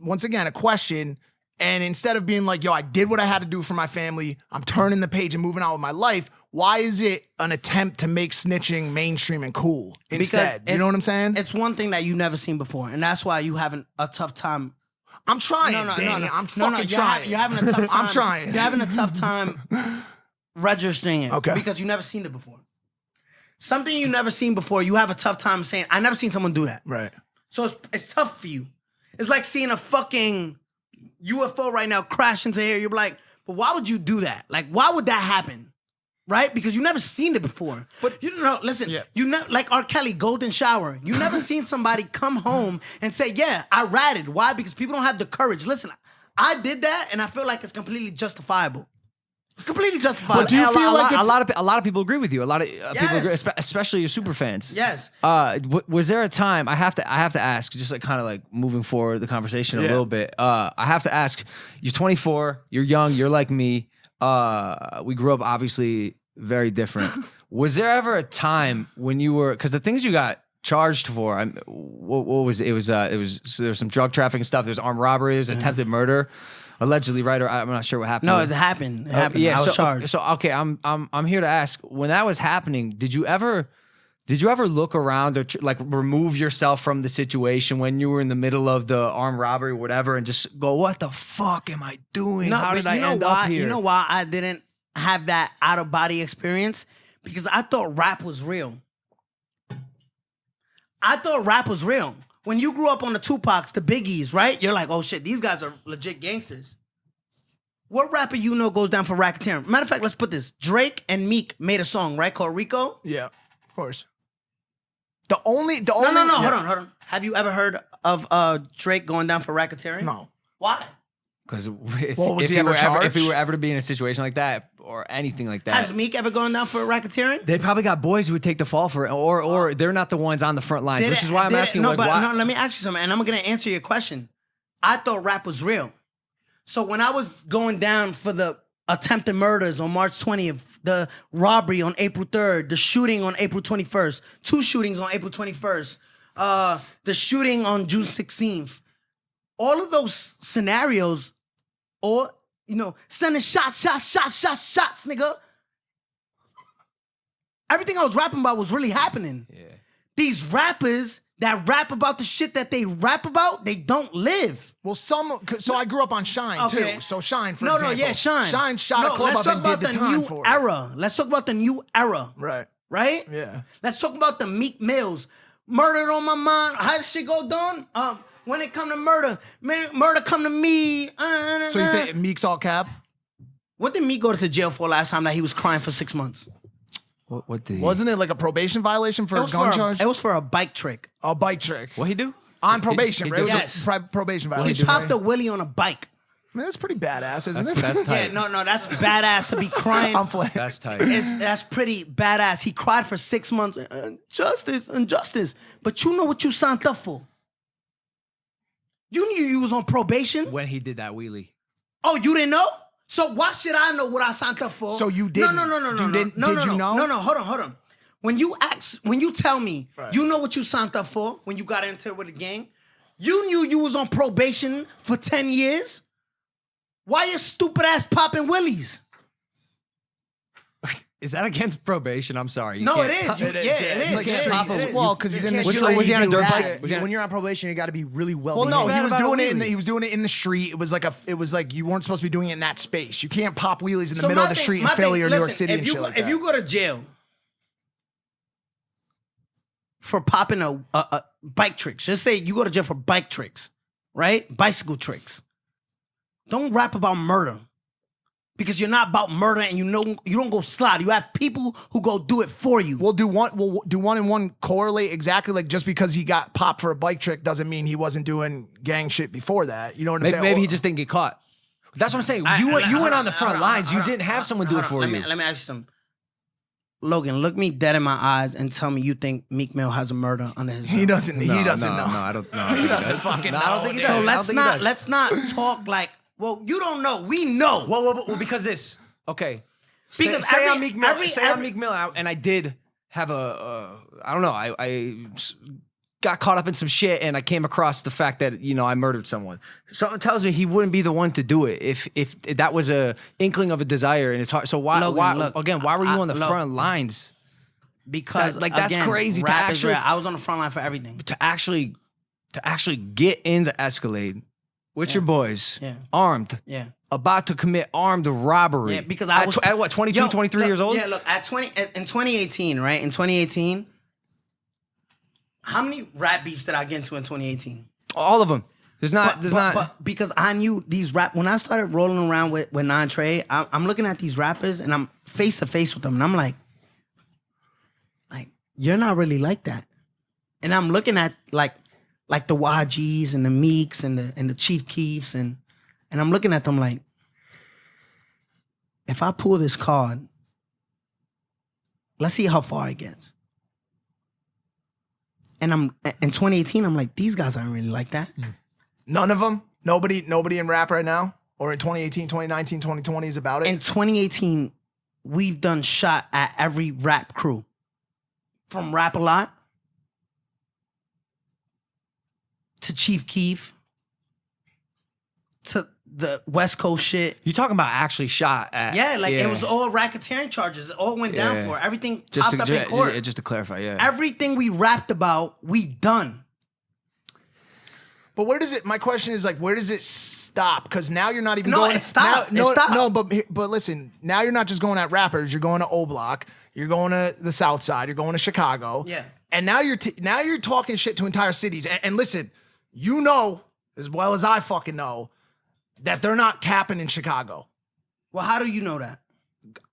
once again, a question, and instead of being like, yo, I did what I had to do for my family, I'm turning the page and moving on with my life, why is it an attempt to make snitching mainstream and cool instead? You know what I'm saying? It's one thing that you've never seen before, and that's why you having a tough time. I'm trying, Danny. I'm fucking trying. You're having a tough time. I'm trying. You're having a tough time registering it. Okay. Because you've never seen it before. Something you never seen before, you have a tough time saying, I never seen someone do that. Right. So it's tough for you. It's like seeing a fucking UFO right now crash into here. You're like, but why would you do that? Like, why would that happen? Right? Because you never seen it before. But you don't know, listen, you never, like R. Kelly, Golden Shower. You never seen somebody come home and say, yeah, I ratted. Why? Because people don't have the courage. Listen, I did that and I feel like it's completely justifiable. It's completely justifiable. But do you feel like a lot of people agree with you? A lot of people agree, Yes. especially your super fans. Yes. Was there a time I have to ask, just like kind of like moving forward the conversation a little bit? I have to ask. You're 24. You're young. You're like me. We grew up obviously very different. Was there ever a time when you were, because the things you got charged for, what was it? It was so there was some drug trafficking stuff. There's armed robbery. There's attempted murder, allegedly, right? Or I'm not sure what happened. No, it happened. It happened. Yeah, I was so, charged. So okay, I'm here to ask. When that was happening, did you ever look around or like remove yourself from the situation when you were in the middle of the armed robbery or whatever, and just go, "What the fuck am I doing? No, How did but I you know end why? up here?" You know why I didn't have that out of body experience? Because I thought rap was real. I thought rap was real. When you grew up on the Tupacs, the Biggies, right? You're like, oh shit, these guys are legit gangsters. What rapper you know goes down for racketeering? Matter of fact, let's put this. Drake and Meek made a song, right? Called Rico. Yeah, of course. The only No, hold on. Have you ever heard of Drake going down for racketeering? No. Why? Because Well, was if he he ever were ever, if charged? he were ever to be in a situation like that or anything like that, Has Meek ever gone down for racketeering? they probably got boys who would take the fall for it, or they're not the ones on the front lines, which is why I'm asking. No, like, but why? no, let me ask you something, and I'm gonna answer your question. I thought rap was real. So when I was going down for the attempted murders on March 20th, the robbery on April 3rd, the shooting on April 21st, 2 shootings on April 21st, the shooting on June 16th, all of those scenarios, or, you know, sending shots, nigga. Everything I was rapping about was really happening. Yeah. These rappers that rap about the shit that they rap about, they don't live. Well, so I grew up on Shine Okay. too. So Shine, for example. Shine. Shine shot a club let's up talk and did about the time new for it. era. Let's talk about the new era. Right. Right? Yeah. Let's talk about the Meek Mills. Murder on my mind. How does shit go down? When it come to murder, murder come to me. So you think Meek's all cap? What did Meek go to jail for last time that he was crying for 6 months? What did he? Wasn't it like a probation violation for a gun charge? It was for a bike trick. A bike trick. What he do? On probation, he right? It was Yes. a probation He violation. popped a right? willy on a bike. I mean, that's pretty badass, isn't it? That's tight. Yeah, no, that's badass to be crying. I'm playing. That's tight. That's pretty badass. He cried for 6 months. Injustice. But you know what you signed up for. You knew you was on probation. When he did that wheelie. Oh, you didn't know? So why should I know what I signed up for? So you didn't? No. Did you know? No, hold on. When you tell me you know what you signed up for when you got into it with the gang, you knew you was on probation for 10 years. Why your stupid ass popping willies? Is that against probation? I'm sorry. You No, can't- it is. It is, yeah. It It's is. like Yeah, street- it is. well, because he's in the Which street. one was he on a do dirt that bike? shit. Was he on- When you're on probation, you got to be really well. Well, no, Bad he was about a doing it. wheelie. He was doing it in the street. It was like you weren't supposed to be doing it in that space. You can't pop wheelies in the So middle my of the thing- street in my Philly thing- or New York listen, City if and you shit go- like if that. you go to jail for popping a bike tricks, just say you go to jail for bike tricks, right? Bicycle tricks. Don't rap about murder. Because you're not about murder and you don't go slide. You have people who go do it for you. We'll do one and one correlate exactly. Like just because he got popped for a bike trick doesn't mean he wasn't doing gang shit before that. You know what I'm saying? Maybe he just didn't get caught. That's what I'm saying. You went on the front lines. You didn't have someone do it for you. Let me ask you something. Logan, look me dead in my eyes and tell me you think Meek Mill has a murder under his belt. He doesn't know. No, I don't know. He doesn't fucking know. I don't think he does. So I don't think he does. let's not talk like, well, you don't know. We know. Well, because this. Okay. Because say every- I'm Meek Mill, every- say I'm every- Meek Mill out, and I did have I don't know, I got caught up in some shit, and I came across the fact that I murdered someone. Something tells me he wouldn't be the one to do it if that was a inkling of a desire in his heart. So why Logan, why look, why were you on the look. front lines Because that's again, crazy to rap is actually rap. I was on the front line for everything. to actually get in the Escalade with your boys, armed, Yeah. about to commit armed robbery? Yeah, because I was at what 22, Yo, 23 look, years old? Yeah, look, in 2018, right? In 2018, how many rap beefs did I get into in 2018? All of them. But because I knew these when I started rolling around with 9 Trey, I'm looking at these rappers and I'm face to face with them and I'm like, you're not really like that. And I'm looking at like the YGs and the Meeks and the Chief Keefs and I'm looking at them like, if I pull this card, let's see how far it gets. And in 2018, I'm like, these guys aren't really like that. None of them. Nobody in rap right now, or in 2018, 2019, 2020 is about it. In 2018, we've done shot at every rap crew. From Rap A Lot to Chief Keef to the West Coast shit. You talking about actually shot at? Yeah, it was all racketeering charges. It all went down for it. Everything popped up in court. Just to clarify, yeah. Everything we rapped about, we done. But where does it? My question is where does it stop? Because now you're not even No, going. it stopped. No, It stopped. no, but listen. Now you're not just going at rappers. You're going to O Block. You're going to the South Side. You're going to Chicago. Yeah. And now you're talking shit to entire cities. And listen, you know as well as I fucking know that they're not capping in Chicago. Well, how do you know that?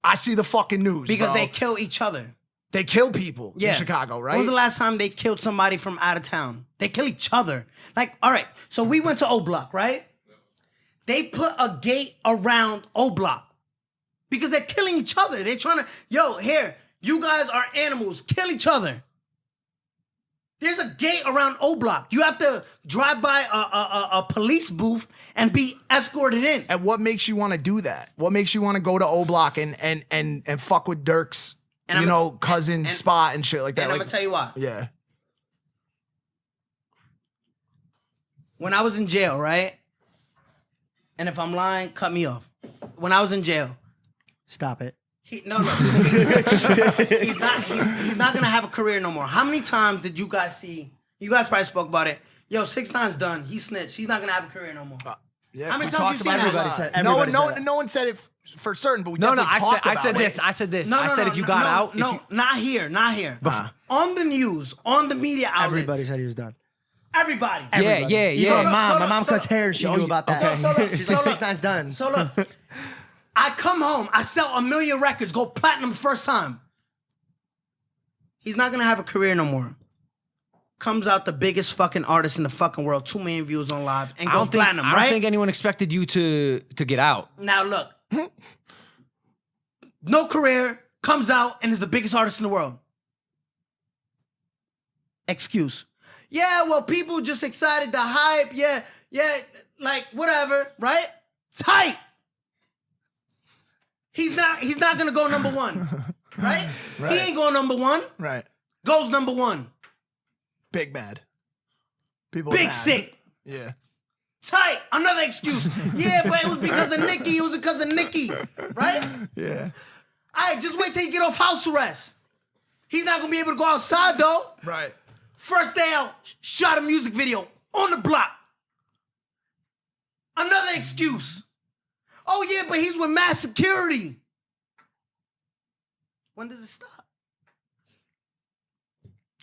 I see the fucking news Because bro. they kill each other. They kill people in Chicago, right? When was the last time they killed somebody from out of town? They kill each other. Like, all right, so we went to O Block, right? They put a gate around O Block because they're killing each other. They're trying to, here, you guys are animals. Kill each other. There's a gate around O Block. You have to drive by a police booth and be escorted in. And what makes you want to do that? What makes you want to go to O Block and fuck with Dirk's, cousin's spot and shit like that? And I'm gonna tell you why. Yeah. When I was in jail, right? And if I'm lying, cut me off. When I was in jail, Stop it. he's not gonna have a career no more. How many times did you guys see? You guys probably spoke about it. 6ix9ine's done. He snitched. He's not gonna have a career no more. Yeah. How many we times talked you seen about that? it. said- No everybody one, said that. no one said it for certain, but we No, definitely talked I about said it. this. I said this. I said if you got out, if you, not here. On the news, on the media outlets. Everybody said he was done. Everybody. yeah. Even my mom. so My mom look, cuts hair. She knew about that. So look, She's so like, look. 6ix9ine's done. So look, I come home, I sell 1 million records, go platinum first time. He's not gonna have a career no more. Comes out the biggest fucking artist in the fucking world, 2 million views on live, and goes platinum, I right? don't think anyone expected you to get out. Now look, no career, comes out and is the biggest artist in the world. Excuse. Yeah, well, people just excited, the hype, yeah, like whatever, right? Tight. He's not gonna go number one, right? Right. He ain't going number one. Right. Goes number one. Big mad. People Big mad. sick. Yeah. Tight. Another excuse. Yeah, but it was because of Nicki. It was because of Nicki, right? Yeah. All right, just wait till you get off house arrest. He's not gonna be able to go outside though. Right. First day out, shot a music video on the block. Another excuse. Oh yeah, but he's with mass security. When does it stop?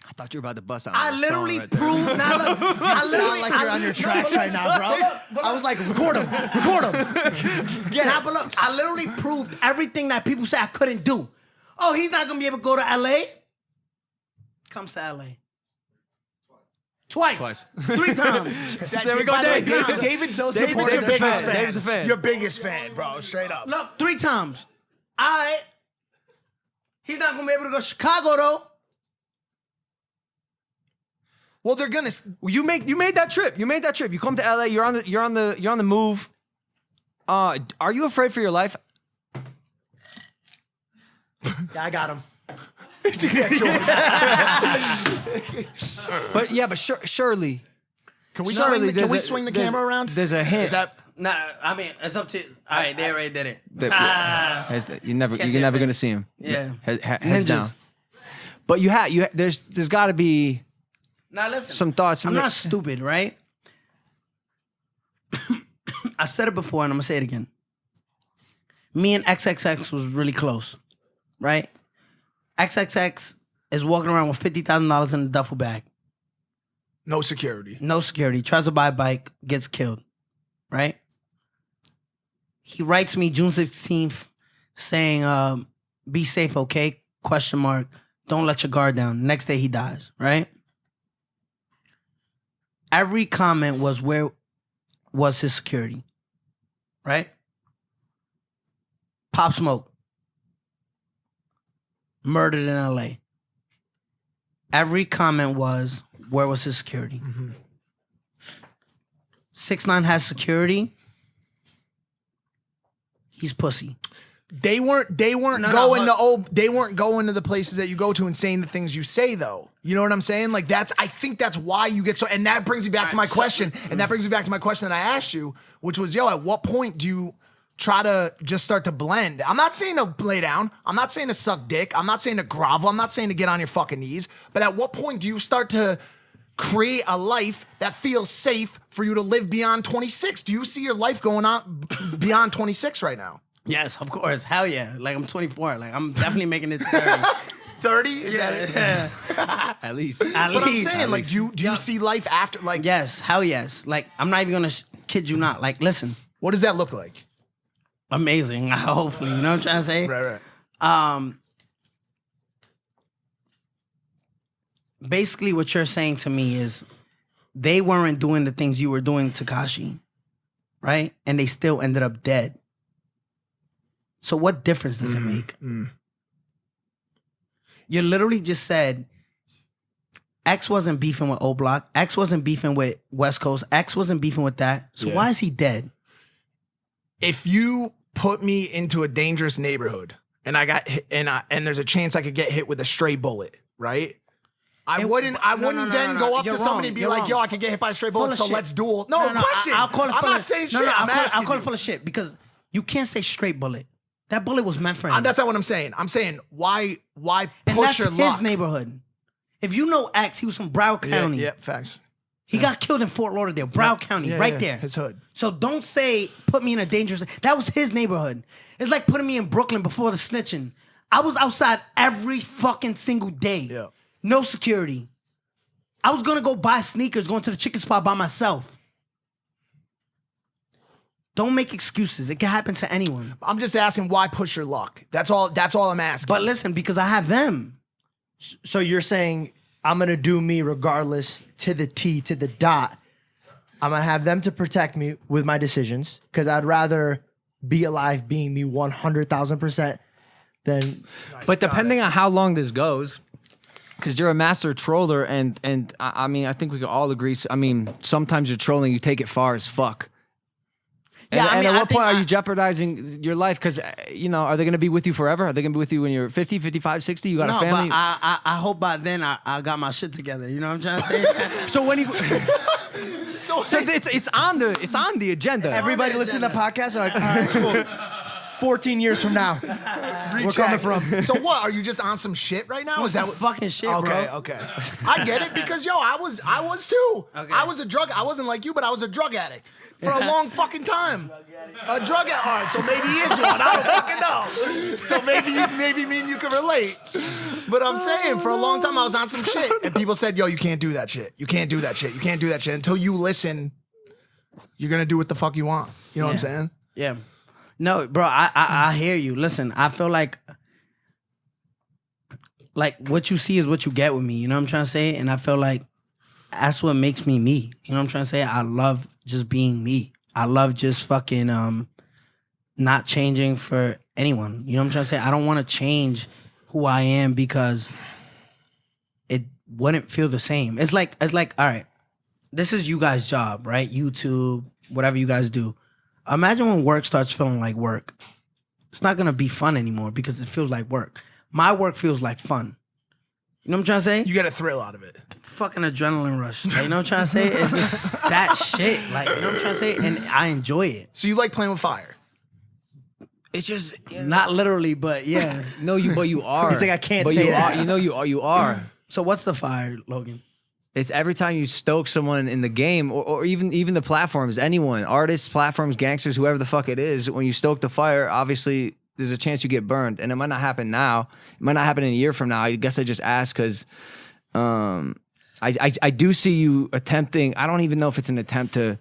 I thought you were about to bust out. I a literally song right there. proved. Now look, I Sound literally, like you're on your tracks right now, bro. I was like, record him. Nah, but look, I literally proved everything that people say I couldn't do. Oh, he's not gonna be able to go to LA. Comes to LA. Twice. 3 times. There we go, Dave. David's so David's supportive. your biggest fan. fan. David's a fan. Your biggest fan, bro. Straight up. Look, 3 times. He's not gonna be able to go to Chicago though. Well, they're gonna. You made that trip. You made that trip. You come to LA. You're on the move. Are you afraid for your life? Yeah, I got him. But surely. Can we Surely swing the camera around? There's a hint. Is that? Nah, I mean it's up to. All right, they already did it. You're never Can't say a gonna see him. Yeah. Heads Ninjas. down. But there's got to be Now listen, some thoughts. I'm not stupid, right? I said it before and I'm gonna say it again. Me and XXX was really close, right? XXX is walking around with $50,000 in a duffel bag. No security. No security. Tries to buy a bike, gets killed, right? He writes me June 16th saying, be safe, okay? Question mark. Don't let your guard down. Next day he dies, right? Every comment was where was his security, right? Pop Smoke. Murdered in LA. Every comment was, where was his security? 6ix9ine has security. He's pussy. They weren't going to the places that you go to and saying the things you say though. You know what I'm saying? Like I think that's why you get so, and that brings me back to my question. And that brings me back to my question that I asked you, which was, at what point do you try to just start to blend? I'm not saying to lay down. I'm not saying to suck dick. I'm not saying to grovel. I'm not saying to get on your fucking knees. But at what point do you start to create a life that feels safe for you to live beyond 26? Do you see your life going on beyond 26 right now? Yes, of course. Hell yeah. Like I'm 24. Like I'm definitely making it to 30. 30? Yeah. At least. At But I'm least. saying, like, do you see life after, like, Yes, hell yes. Like I'm not even gonna kid you not. Like listen, what does that look like? amazing. Hopefully, you know what I'm trying to say. Right. basically what you're saying to me is they weren't doing the things you were doing, Tekashi, right? And they still ended up dead. So what difference does it make? You literally just said X wasn't beefing with O Block. X wasn't beefing with West Coast. X wasn't beefing with that. So why is he dead? If you put me into a dangerous neighborhood and I got hit, and there's a chance I could get hit with a stray bullet, right? I wouldn't then go up to somebody and be like, yo, I could get hit by a stray bullet, so let's duel. No, question. I'll call it I'm not saying shit. I'll call it full of shit because you can't say straight bullet. That bullet was meant for him. That's not what I'm saying. I'm saying why and push your that's luck? his neighborhood. If you know X, he was from Broward County. Yeah, facts. He got killed in Fort Lauderdale, Broward County, right there. His hood. So don't say, put me in a dangerous... That was his neighborhood. It's like putting me in Brooklyn before the snitching. I was outside every fucking single day. Yeah. No security. I was going to go buy sneakers, going to the chicken spot by myself. Don't make excuses. It can happen to anyone. I'm just asking why push your luck. That's all I'm asking. But listen, because I have them. So you're saying I'm going to do me regardless to the T, to the dot. I'm going to have them to protect me with my decisions because I'd rather be alive being me 100,000% than... But depending on how long this goes, because you're a master troller, and I mean, I think we can all agree. I mean, sometimes you're trolling, you take it far as fuck. And, Yeah, I mean, and I at what think point are you jeopardizing your life? Because, you know, are they going to be with you forever? Are they going to be with you when you're 50, 55, 60? You got a family? But I hope by then I got my shit together. You know what I'm trying to say? So when you... So it's on the agenda. Everybody listen to the podcast. Like, all right, cool. 14 years from now, we're coming from. So what? Are you just on some shit right now? What's Is that that fucking shit, okay, bro? Okay. I get it because I was too. Okay. I wasn't like you, but I was a drug addict for a long fucking time. A drug addict. All right, so maybe he is one. I don't fucking know. So maybe me and you can relate. But I'm saying for a long time I was on some shit, and people said, "Yo, you can't do that shit. You can't do that shit. You can't do that shit." Until you listen, you're gonna do what the fuck you want. You know what I'm saying? Yeah. No, bro, I hear you. Listen, I feel like what you see is what you get with me. You know what I'm trying to say? And I feel like that's what makes me me. You know what I'm trying to say? I love just being me. I love just fucking not changing for anyone. You know what I'm trying to say? I don't want to change who I am because it wouldn't feel the same. It's like, all right, this is you guys' job, right? YouTube, whatever you guys do. Imagine when work starts feeling like work. It's not going to be fun anymore because it feels like work. My work feels like fun. You know what I'm trying to say? You get a thrill out of it. Fucking adrenaline rush. Like, you know what I'm trying to say? It's just that shit. Like, you know what I'm trying to say? And I enjoy it. So you like playing with fire? It's just... Not literally, but yeah. No, but you are. He's like, I can't but say you that. Are, you know you are. So what's the fire, Logan? It's every time you stoke someone in the game, or even the platforms, anyone, artists, platforms, gangsters, whoever the fuck it is, when you stoke the fire, obviously there's a chance you get burned. And it might not happen now. It might not happen in a year from now. I guess I just asked because I do see you attempting, I don't even know if it's an attempt to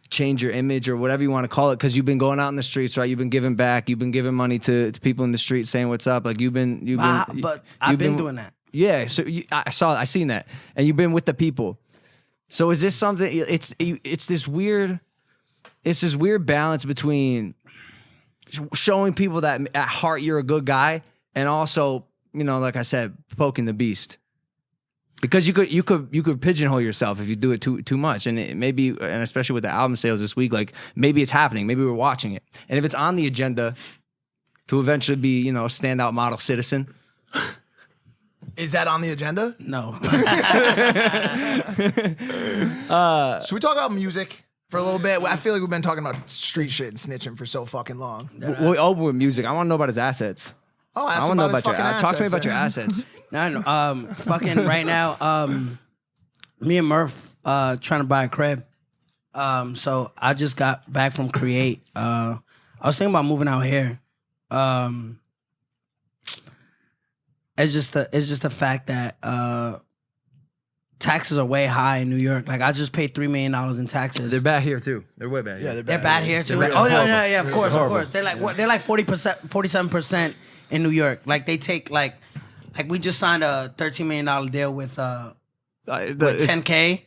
change your image or whatever you want to call it, because you've been going out in the streets, right? You've been giving back. You've been giving money to people in the street saying what's up. Like But I've been doing that. Yeah, so I seen that, and you've been with the people. So is this something? It's this weird balance between showing people that at heart you're a good guy, and also, you know, like I said, poking the beast. Because you could pigeonhole yourself if you do it too much, and it maybe, and especially with the album sales this week, like maybe it's happening, maybe we're watching it, and if it's on the agenda to eventually be, you know, a standout model citizen. Is that on the agenda? No. Should we talk about music for a little bit? I feel like we've been talking about street shit and snitching for so fucking long. We're over with music. I want to know about his assets. Oh, I ask want him to know about his about your fucking talk to me assets, about your eh? assets. No, fucking right now, me and Murph trying to buy a crib. So I just got back from Create. I was thinking about moving out here. It's just the fact that taxes are way high in New York. Like I just paid $3 million in taxes. They're bad here too. They're way bad. Yeah, They're bad here too. They're Oh horrible. yeah, of course, Horrible. of course. They're like what? They're like 40%, 47% in New York. Like they take like we just signed a $13 million deal with It's- 10K,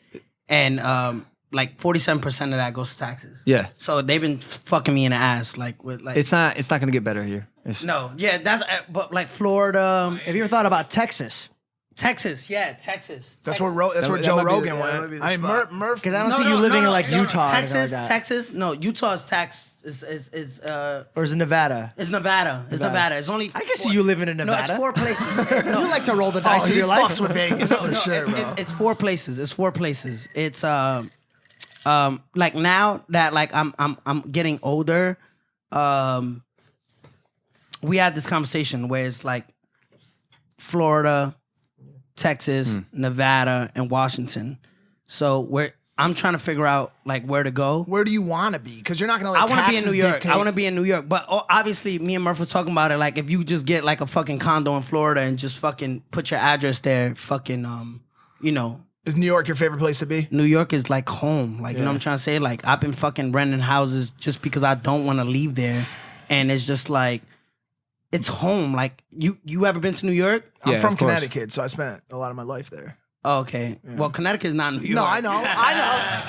and like 47% of that goes to taxes. Yeah. So they've been fucking me in the ass, like with like. It's not gonna get better here. No, yeah, that's but like Florida, Have you ever thought about Texas? Texas, yeah, Texas. That's Texas. where that Joe might be Rogan the- that might went. be the I mean, spot. Murph. Because I don't see you living in like Utah. or anything Texas, like that. Texas. No, Utah's tax is Or is it Nevada? It's Nevada. It's Nevada. It's only. I can see you living in No, Nevada. it's 4 places. You like to roll the Oh, dice with he your life. fucks with Vegas for sure, bro. It's 4 places. It's 4 places. It's like now that like I'm getting older, we had this conversation where it's like Florida, Texas, Nevada, and Washington. So I'm trying to figure out like where to go. Where do you want to be? Because you're not gonna let I want to be in taxes New York. dictate- I want to be in New York. But obviously, me and Murph were talking about it. Like, if you just get like a fucking condo in Florida and just fucking put your address there, fucking, you know, Is New York your favorite place to be? New York is like home. Like, you know what I'm trying to say? Like, I've been fucking renting houses just because I don't want to leave there. And it's just like, it's home. Like, you ever been to New York? I'm Yeah, from of course. Connecticut, so I spent a lot of my life there. Oh, okay. Well, Connecticut is not New York. No, I know.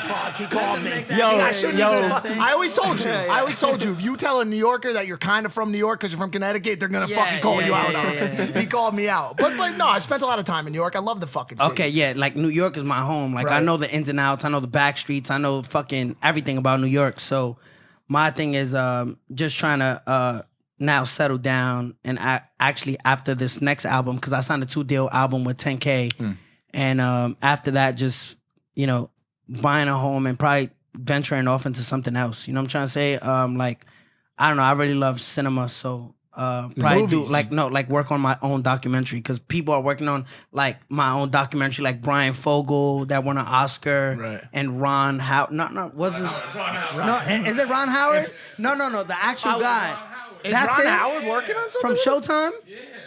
Fuck, he called me. Yo. I always told you. I always told you. If you tell a New Yorker that you're kind of from New York because you're from Connecticut, they're gonna fucking call you out on it. He called me out. But no, I spent a lot of time in New York. I love the fucking city. Okay, yeah, like New York is my home. Like I Right. know the ins and outs. I know the back streets. I know fucking everything about New York. So my thing is just trying to now settle down and actually after this next album, because I signed a 2-deal album with 10K. And after that, just, you know, buying a home and probably venturing off into something else. You know what I'm trying to say? Like, I don't know. I really love cinema. So probably do Movies. like work on my own documentary, because people are working on like my own documentary, like Brian Fogel that won an Oscar, Right. and Ron Howard. No, what's this? No, is it Ron Howard? No, the actual guy. Is That's Ron it? Howard working on From something? Showtime?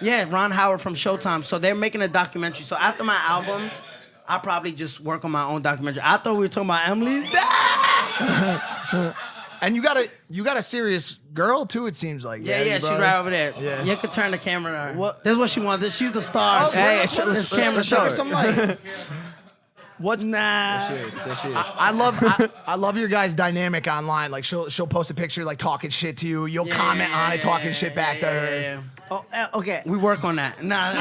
Yeah, Ron Howard from Showtime. So they're making a documentary. So after my albums, I'll probably just work on my own documentary. I thought we were talking about Emily's dad. And you got a serious girl too. It seems like. Yeah, she's brother? right over there. Yeah. You could turn the camera on her. This is what she wants. She's the star. Hey, this camera Let's show show. her some light. What's nah? There she is. I love your guys' dynamic online. Like she'll post a picture like talking shit to you. You'll comment on it, talking shit back to her. Yeah. Oh, okay. We work on that. Nah.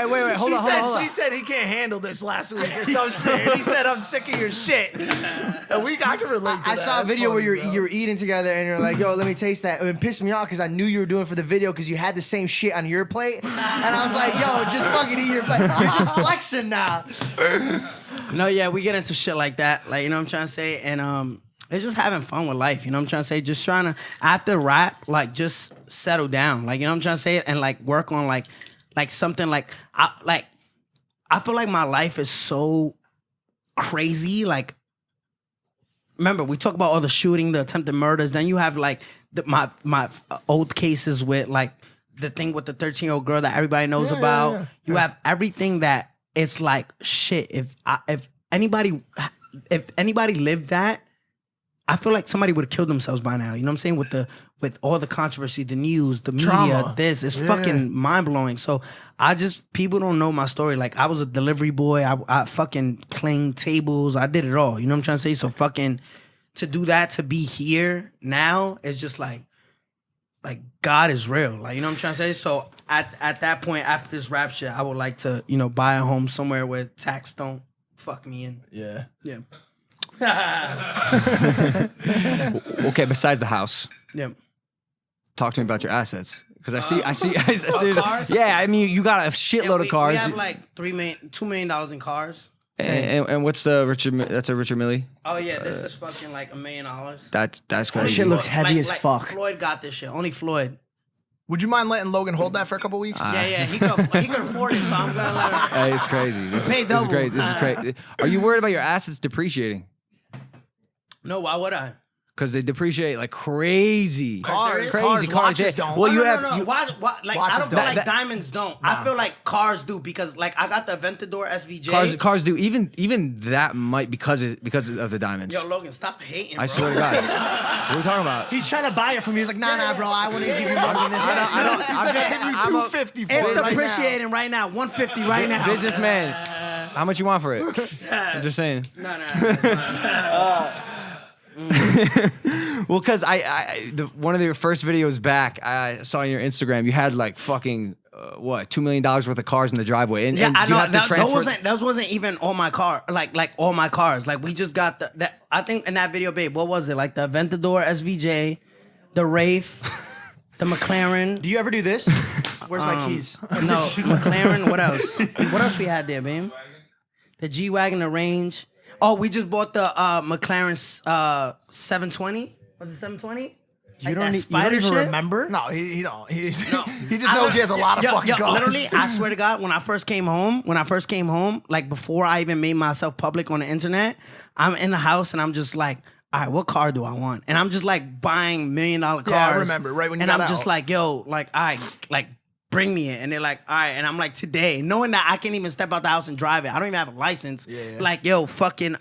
Wait, hold on. She said he can't handle this last week or some shit. He said I'm sick of your shit. And I can relate to that. I saw a That's video funny, where bro. you're eating together and you're like, yo, let me taste that. It pissed me off because I knew you were doing it for the video because you had the same shit on your plate. And I was like, yo, just fucking eat your plate. You're just flexing now. No, yeah, we get into shit like that. Like, you know what I'm trying to say? And it's just having fun with life. You know what I'm trying to say? Just trying to, after rap, like, just settle down. Like, you know what I'm trying to say? And, like, work on, like something like, I feel like my life is so crazy. Like, remember, we talk about all the shooting, the attempted murders. Then you have, like, my old cases with, like, the thing with the 13-year-old girl that everybody knows about. yeah. You have everything that it's like, shit, if anybody lived that, I feel like somebody would have killed themselves by now. You know what I'm saying? With all the controversy, the news, the media, Trauma. it's fucking mind blowing. So people don't know my story. Like, I was a delivery boy. I fucking cleaned tables. I did it all. You know what I'm trying to say? So fucking to do that, to be here now, it's just like God is real. Like, you know what I'm trying to say? So at that point, after this rap shit, I would like to, you know, buy a home somewhere where tax don't fuck me in. Yeah. Yeah. Okay, besides the house, Yeah. talk to me about your assets. Because I see. Cars? Yeah, I mean, you got a shitload of cars. We have like $2 million in cars. And what's the Richard? That's a Richard Mille. Oh yeah, this is fucking like $1 million. That's crazy. shit looks heavy as fuck. Floyd got this shit. Only Floyd. Would you mind letting Logan hold that for a couple weeks? Yeah, he could afford it, so I'm gonna let him. Hey, it's crazy. This Pay is double. great. This is great. Are you worried about your assets depreciating? No, why would I? Because they depreciate like crazy. Cars, Crazy watches yeah. don't. Well, you have. No. you- Why, like, I Watches don't feel don't. like diamonds don't. I feel like cars do, because like I got the Aventador SVJ. Cars do even that might because of the diamonds. Yo, Logan, stop hating, bro. I swear to God. What are we talking about? He's trying to buy it from me. He's like, nah, bro, I wouldn't give you more than this. I'm just Give you $250 for It's it right now. depreciating right now. $150 right now. businessman. How much you want for it? I'm just saying. No. Well, because one of your first videos back, I saw on your Instagram, you had like fucking $2 million worth of cars in the driveway, and Yeah, and I you know have to that transfer. wasn't even all my car, like all my cars. Like we just got that. I think in that video, babe, what was it? Like the Aventador SVJ, the Wraith, the McLaren. Do you ever do this? Where's my keys? No, McLaren. What else? What else we had there, babe? The G-Wagon, the Range. Oh, we just bought the McLaren 720. Was it 720? You don't even remember? No, he don't. He just knows he has a lot of fucking cars. Literally, I swear to God, when I first came home, like before I even made myself public on the internet, I'm in the house and I'm just like, all right, what car do I want? And I'm just like buying $1 million cars. Yeah, I remember, right when you and got I'm just out. like, yo, like, all right, like, bring me it. And they're like, all right. And I'm like, today, knowing that I can't even step out the house and drive it. I don't even have a license. Yeah. Like, yo, fucking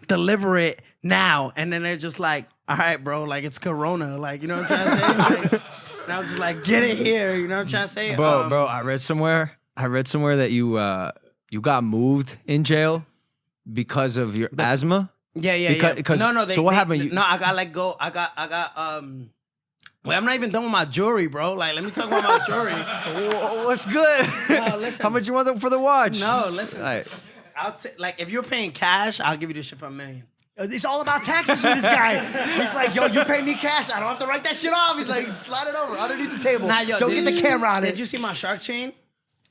deliver it now. And then they're just like, all right, bro, like it's Corona. Like, you know what I'm trying to say? Like, and I was just like, get it here. You know what I'm trying to say? Bro, I read somewhere that you got moved in jail because of your asthma. Yeah. Because no. So what happened? No, I got let go. I got. Wait, I'm not even done with my jewelry, bro. Like, let me talk about my jewelry. What's good? No, listen. How much you want for the watch? No, listen. All right. Like, if you're paying cash, I'll give you this shit for $1 million. It's all about taxes with this guy. He's like, yo, you pay me cash. I don't have to write that shit off. He's like, slide it over underneath the table. Nah, yo, don't get the camera on it. Did you see my shark chain?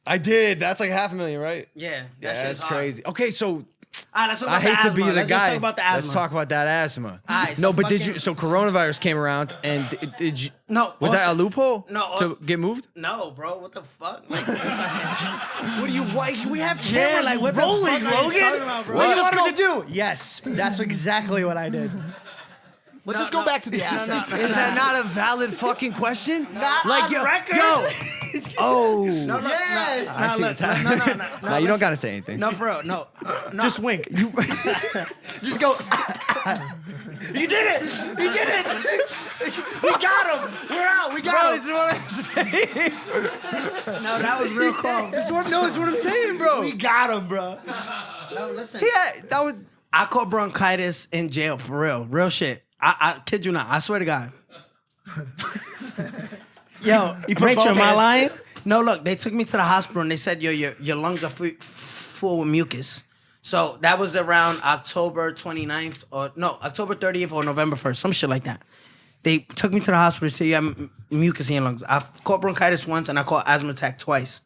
I did. That's like $500,000, right? Yeah. That's crazy. Okay, so All right, let's talk I about hate the to asthma. be the Let's guy. Just talk about the asthma. Let's talk about that asthma. All right, no, so but did fucking- you? So coronavirus came around, and did you? No, Was that a also- loophole? No, to get moved. No, bro. What the fuck? Like, What do you want? We have cameras like, what the rolling, fuck are you Logan. talking about, bro? What do you Let's want me to do? Yes, that's exactly what I did. Let's No, just go no. back to the assets. Is that not a valid fucking question? Not like on yo, record. yo. Oh. no, Yes. I see what's happening. No, No, you don't listen. gotta say anything. No, for real. No. Just wink. You just go. You did it. You did it. We got him. We're out. We Bro, got this him. is what I'm saying. No, that was real calm. This is what I'm saying, bro. We got him, bro. No, listen. Yeah, that would. I caught bronchitis in jail for real shit. I kid you not. I swear to God. Yo, Rachel, am I lying? No, look, they took me to the hospital and they said, yo, your lungs are full with mucus. So that was around October 29th October 30th or November 1st, some shit like that. They took me to the hospital and said you have mucus in your lungs. I caught bronchitis once and I caught asthma attack twice.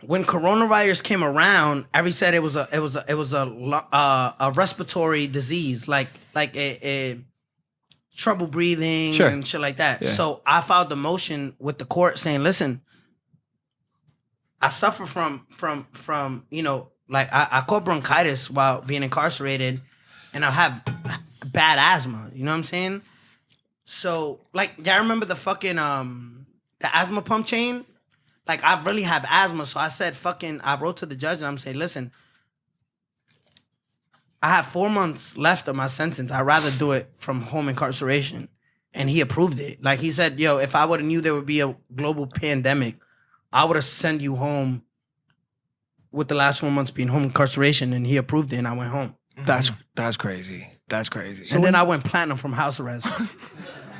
When coronavirus came around, every said it was a respiratory disease, like a trouble breathing Sure. and shit like that. Yeah. So I filed the motion with the court saying, listen, I suffer from like I caught bronchitis while being incarcerated, and I have bad asthma. You know what I'm saying? So like, y'all remember the fucking the asthma pump chain? Like, I really have asthma, so I said, I wrote to the judge and I'm saying, listen, I have 4 months left of my sentence. I'd rather do it from home incarceration. And he approved it. Like, he said, yo, if I would have knew there would be a global pandemic, I would have sent you home with the last 4 months being home incarceration. And he approved it and I went home. That's crazy. That's crazy. And then I went platinum from house arrest.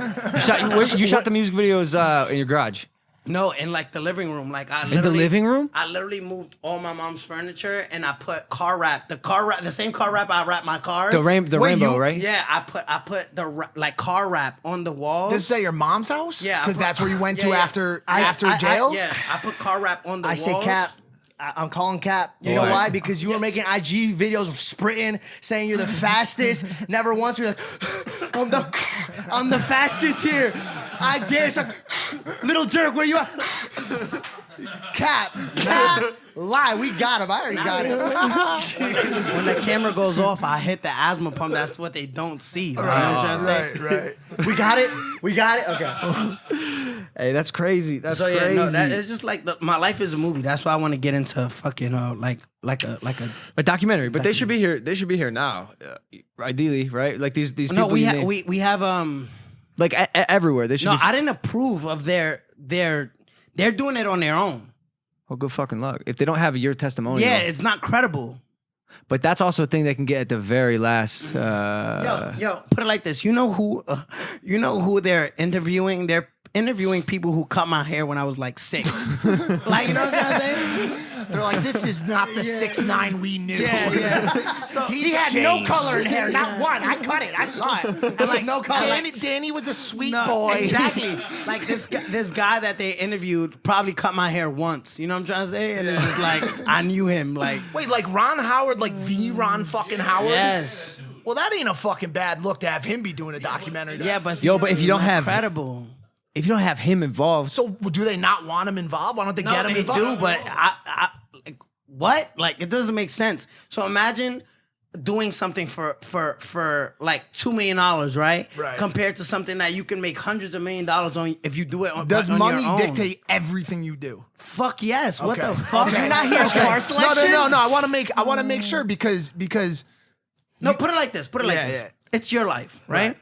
You shot the music videos in your garage. No, in like the living room. Like I In the literally, living room? I literally moved all my mom's furniture and I put car wrap. The same car wrap I wrap my cars. The Wait, rainbow, you- right? Yeah, I put like car wrap on the walls. This is at your mom's house? Yeah, I Because put- that's where you went to yeah. after I- jail? Yeah, I put car wrap on the I walls. say Cap. I'm calling Cap. You know Why? why? Because you were making IG videos sprinting, saying you're the fastest. Never once were you like, I'm the fastest here. I dare. It's like, Little Dirk, where you at? Cap, lie. We got him. I already got him. When the camera goes off, I hit the asthma pump. That's what they don't see. Like, you know what I'm trying to say? Right. We got it. We got it. Okay. Hey, that's crazy. That's So yeah, crazy. no, it's just like my life is a movie. That's why I want to get into fucking like a A documentary, but they should be here. They should be here now, ideally, right? Like these people. no. We you have name. we have like everywhere. They should. No, be I didn't approve of they're doing it on their own. Well, good fucking luck. If they don't have your testimonial. Yeah, it's not credible. But that's also a thing they can get at the very last. Yo, put it like this. You know who they're interviewing? They're interviewing people who cut my hair when I was like 6. Like, you know what I'm saying? They're like, this is not the 6ix9ine we knew. Yeah. So He had no color in hair, not one. I cut it. I saw it. And like no color. Danny was a sweet No, boy. exactly. Like this guy that they interviewed probably cut my hair once. You know what I'm trying to say? And it's just like I knew him. Like Wait, like Ron Howard, like the Ron fucking Howard? yes, Well, that ain't a fucking bad look to have him be doing a documentary. yeah, but Yo, but if you don't have- credible, If you don't have him involved, So do they not want him involved? Why don't they no, get him they involved? do. But I like what? Like it doesn't make sense. So imagine doing something for like $2 million, right? Right. Compared to something that you can make hundreds of $1 million on if you do it on. Does on money your own. dictate everything you do? Fuck yes. What Okay. the fuck? Okay. Did you not hear car selection? No. I want to make sure because No, put it like this. Put it like Yeah, this. yeah. It's your life, right? Right.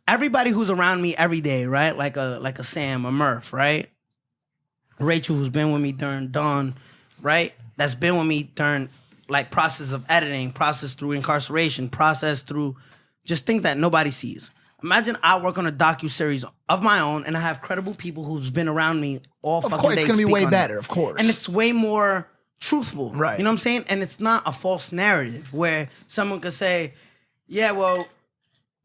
Everybody who's around me every day, right? Like a Sam, a Murph, right? Rachel, who's been with me during Dawn, right? That's been with me during like process of editing, process through incarceration, process through just things that nobody sees. Imagine I work on a docuseries of my own and I have credible people who's been around me all Of fucking course, day it's gonna be speak way on it. better, of course. And it's way more truthful. Right. You know what I'm saying? And it's not a false narrative where someone could say, yeah, well,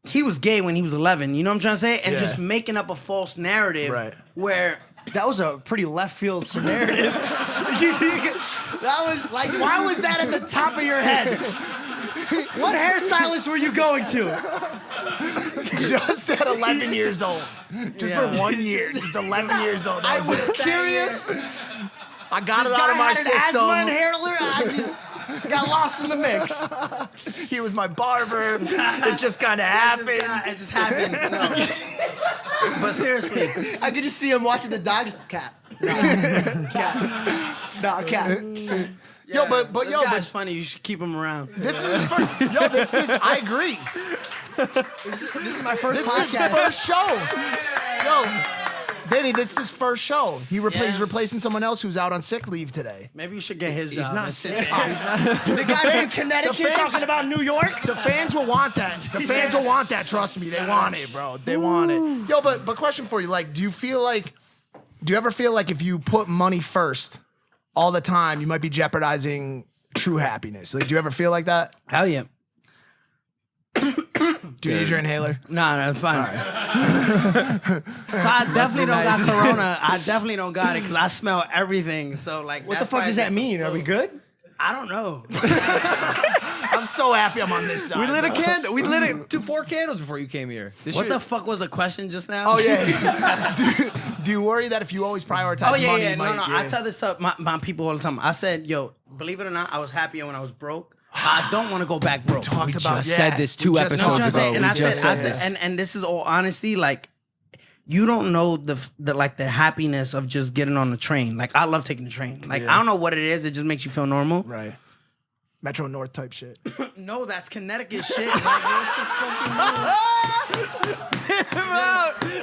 he was gay when he was 11. You know what I'm trying to say? And Yeah. just making up a false narrative Right. where That was a pretty left field narrative. That was like, why was that at the top of your head? What hairstylist were you going to? just at 11 years old, just Yeah. for 1 year, just 11 years old. I was curious. I got This it out guy of my had an asthma system. inhaler. I just got lost in the mix. He was my barber. It just kind of happened. it just happened. No. But seriously, I could just see him watching the dogs. Cat. No. Cat. No, cat. Yo, but this yo, guy's but funny. You should keep him around. this is his first. Yo, this is. I agree. This is my first This is his podcast. first show. Yo, Danny, this is his first show. He's replacing someone else who's out on sick leave today. Maybe you should get his job. he's not and sit sick. there. The guy from Connecticut fans- talking about New York. The fans will want that. The fans will want that. Trust me, they want it, bro. They want it. Yo, but question for you, like, do you ever feel like if you put money first all the time, you might be jeopardizing true happiness? Like, do you ever feel like that? Hell yeah. Do you need your inhaler? No, it's fine. So I definitely don't got corona. I definitely don't got it because I smell everything. So like, What the fuck does that mean? Are we good? I don't know. I'm so happy I'm on this side. we lit a bro. candle. We lit 4 candles before you came here. This What shit- the fuck was the question just now? Oh yeah. do you worry that if you always prioritize Oh yeah, money, yeah. you No, might, no. yeah. I tell this to my people all the time. I said, yo, believe it or not, I was happier when I was broke. I don't want to go back broke. talked We about just yeah. said this 2 We just You know what episodes I'm ago. saying? And We I just said, said this. and this is all honesty, like you don't know the like the happiness of just getting on the train. Like I love taking the train. Like Yeah. I don't know what it is. It just makes you feel normal. Right. Metro North type shit. No, that's Connecticut shit. Like, what the fuck you mean?